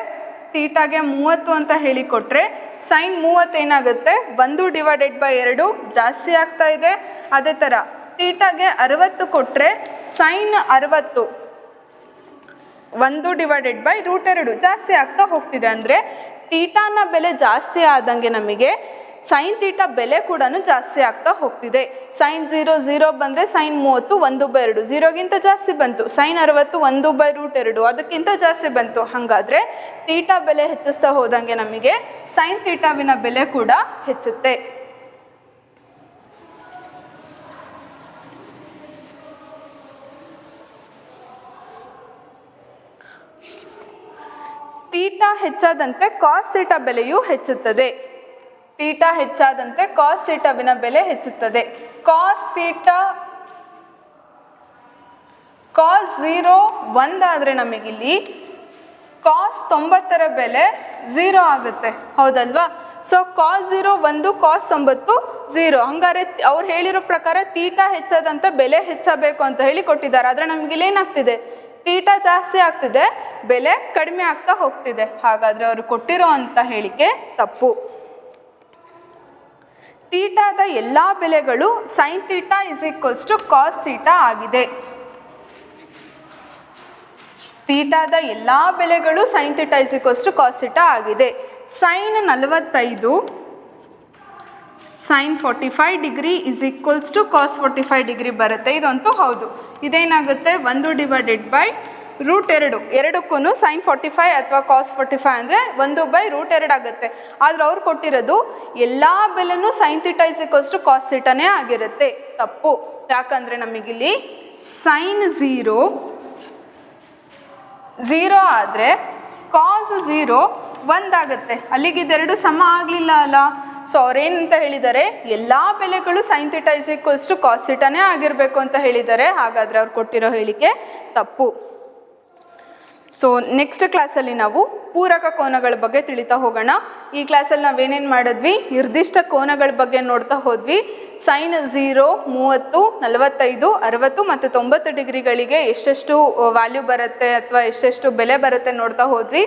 ತೀಟಾಗೆ 30 ಅಂತ ಹೇಳಿಕೊಟ್ರೆ ಸೈನ್ 30 ಏನಾಗುತ್ತೆ 1/2 ಜಾಸ್ತಿ ಆಗ್ತಾ ಇದೆ. ಅದೇ ಥರ ತೀಟಾಗೆ 60 ಕೊಟ್ಟರೆ ಸೈನ್ 60 1/√2 ಜಾಸ್ತಿ ಆಗ್ತಾ ಹೋಗ್ತಿದೆ. ಅಂದರೆ ತೀಟಾನ ಬೆಲೆ ಜಾಸ್ತಿ ಆದಂಗೆ ನಮಗೆ ಸೈನ್ ತೀಟಾ ಬೆಲೆ ಕೂಡ ಜಾಸ್ತಿ ಆಗ್ತಾ ಹೋಗ್ತಿದೆ. ಸೈನ್ 0 ಬಂದರೆ ಸೈನ್ 30 1/2, 0ಗಿಂತ ಜಾಸ್ತಿ ಬಂತು. ಸೈನ್ 60 1/√2 ಅದಕ್ಕಿಂತ ಜಾಸ್ತಿ ಬಂತು. ಹಾಗಾದರೆ ತೀಟಾ ಬೆಲೆ ಹೆಚ್ಚಿಸ್ತಾ ಹೋದಂಗೆ ನಮಗೆ ಸೈನ್ ತೀಟಾವಿನ ಬೆಲೆ ಕೂಡ ಹೆಚ್ಚುತ್ತೆ. ತೀಟಾ ಹೆಚ್ಚಾದಂತೆ ಕಾಸ್ ತೀಟಾ ಬೆಲೆಯು ಹೆಚ್ಚುತ್ತದೆ. ತೀಟಾ ಹೆಚ್ಚಾದಂತೆ ಕಾಸ್ ತೀಟಾವಿನ ಬೆಲೆ ಹೆಚ್ಚುತ್ತದೆ. ಕಾಸ್ 0 1 ಆದರೆ ನಮಗಿಲ್ಲಿ ಕಾಸ್ 90ರ ಬೆಲೆ 0 ಆಗುತ್ತೆ, ಹೌದಲ್ವಾ? ಸೊ ಕಾಸ್ 0 1, ಕಾಸ್ 90 0. ಹಂಗಾರೆ ಅವ್ರು ಹೇಳಿರೋ ಪ್ರಕಾರ ತೀಟಾ ಹೆಚ್ಚಾದಂತೆ ಬೆಲೆ ಹೆಚ್ಚಬೇಕು ಅಂತ ಹೇಳಿ ಕೊಟ್ಟಿದ್ದಾರೆ. ಆದರೆ ನಮಗಿಲ್ಲಿ ಏನಾಗ್ತಿದೆ, ತೀಟಾ ಜಾಸ್ತಿ ಆಗ್ತಿದೆ, ಬೆಲೆ ಕಡಿಮೆ ಆಗ್ತಾ ಹೋಗ್ತಿದೆ. ಹಾಗಾದರೆ ಅವರು ಕೊಟ್ಟಿರೋ ಅಂಥ ಹೇಳಿಕೆ ತಪ್ಪು. ತೀಟಾದ ಎಲ್ಲ ಬೆಲೆಗಳು sine theta is equals to cos theta ಆಗಿದೆ. ತೀಟಾದ ಎಲ್ಲ ಬೆಲೆಗಳು sine theta is equals to cos theta ಆಗಿದೆ. Sine 45 sine 45 degree is equals to cos 45 degree ಬರುತ್ತೆ. ಇದಂತೂ ಹೌದು. ಇದೇನಾಗುತ್ತೆ 1/√2 ಎರಡಕ್ಕೂ ಸೈನ್ 45 ಅಥವಾ ಕಾಸ್ 45 ಅಂದರೆ 1/√2 ಆಗುತ್ತೆ. ಆದರೆ ಅವ್ರು ಕೊಟ್ಟಿರೋದು ಎಲ್ಲ ಬೆಲೆನೂ sine theta is equals to cos ತೀಟಾನೇ ಆಗಿರುತ್ತೆ. ತಪ್ಪು. ಯಾಕಂದರೆ ನಮಗಿಲ್ಲಿ ಸೈನ್ 0 ಆದರೆ ಕಾಸ್ 0 1 ಆಗುತ್ತೆ. ಅಲ್ಲಿಗೆ ಇದೆರಡು ಸಮ ಆಗಲಿಲ್ಲ ಅಲ್ಲ. ಸೊ ಅವ್ರೇನಂತ ಹೇಳಿದ್ದಾರೆ, ಎಲ್ಲ ಬೆಲೆಗಳು sine theta is equals to cos ತೀಟಾನೇ ಆಗಿರಬೇಕು ಅಂತ ಹೇಳಿದ್ದಾರೆ. ಹಾಗಾದರೆ ಅವ್ರು ಕೊಟ್ಟಿರೋ ಹೇಳಿಕೆ ತಪ್ಪು. ಸೊ ನೆಕ್ಸ್ಟ್ ಕ್ಲಾಸಲ್ಲಿ ನಾವು ಪೂರಕ ಕೋನಗಳ ಬಗ್ಗೆ ತಿಳಿತಾ ಹೋಗೋಣ. ಈ ಕ್ಲಾಸಲ್ಲಿ ನಾವೇನೇನು ಮಾಡಿದ್ವಿ, ನಿರ್ದಿಷ್ಟ ಕೋನಗಳ ಬಗ್ಗೆ ನೋಡ್ತಾ ಹೋದ್ವಿ. ಸೈನ್ 0, 30, 45, 60 ಮತ್ತು 90 ಡಿಗ್ರಿಗಳಿಗೆ ಎಷ್ಟೆಷ್ಟು ವ್ಯಾಲ್ಯೂ ಬರುತ್ತೆ ಅಥವಾ ಎಷ್ಟೆಷ್ಟು ಬೆಲೆ ಬರುತ್ತೆ ನೋಡ್ತಾ ಹೋದ್ವಿ.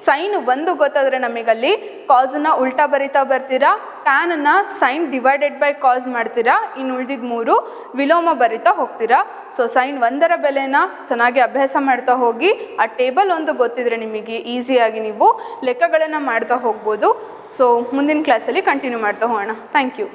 ಸೈನ್ 1 ಗೊತ್ತಾದರೆ ನಮಗಲ್ಲಿ ಕಾಸನ್ನು ಉಲ್ಟಾ ಬರಿತಾ ಬರ್ತೀರಾ, ಟ್ಯಾನನ್ನು ಸೈನ್ ಡಿವೈಡೆಡ್ ಬೈ ಕಾಸ್ ಮಾಡ್ತೀರಾ, ಇನ್ನು ಉಳಿದಿದ್ದು 3 ವಿಲೋಮ ಬರಿತಾ ಹೋಗ್ತೀರಾ. ಸೊ ಸೈನ್ 1 ಬೆಲೆನ ಚೆನ್ನಾಗಿ ಅಭ್ಯಾಸ ಮಾಡ್ತಾ ಹೋಗಿ. ಆ ಟೇಬಲ್ 1 ಗೊತ್ತಿದ್ರೆ ನಿಮಗೆ ಈಸಿಯಾಗಿ ನೀವು ಲೆಕ್ಕಗಳನ್ನು ಮಾಡ್ತಾ ಹೋಗ್ಬೋದು. ಸೊ ಮುಂದಿನ ಕ್ಲಾಸಲ್ಲಿ ಕಂಟಿನ್ಯೂ ಮಾಡ್ತಾ ಹೋಗೋಣ. Thank you.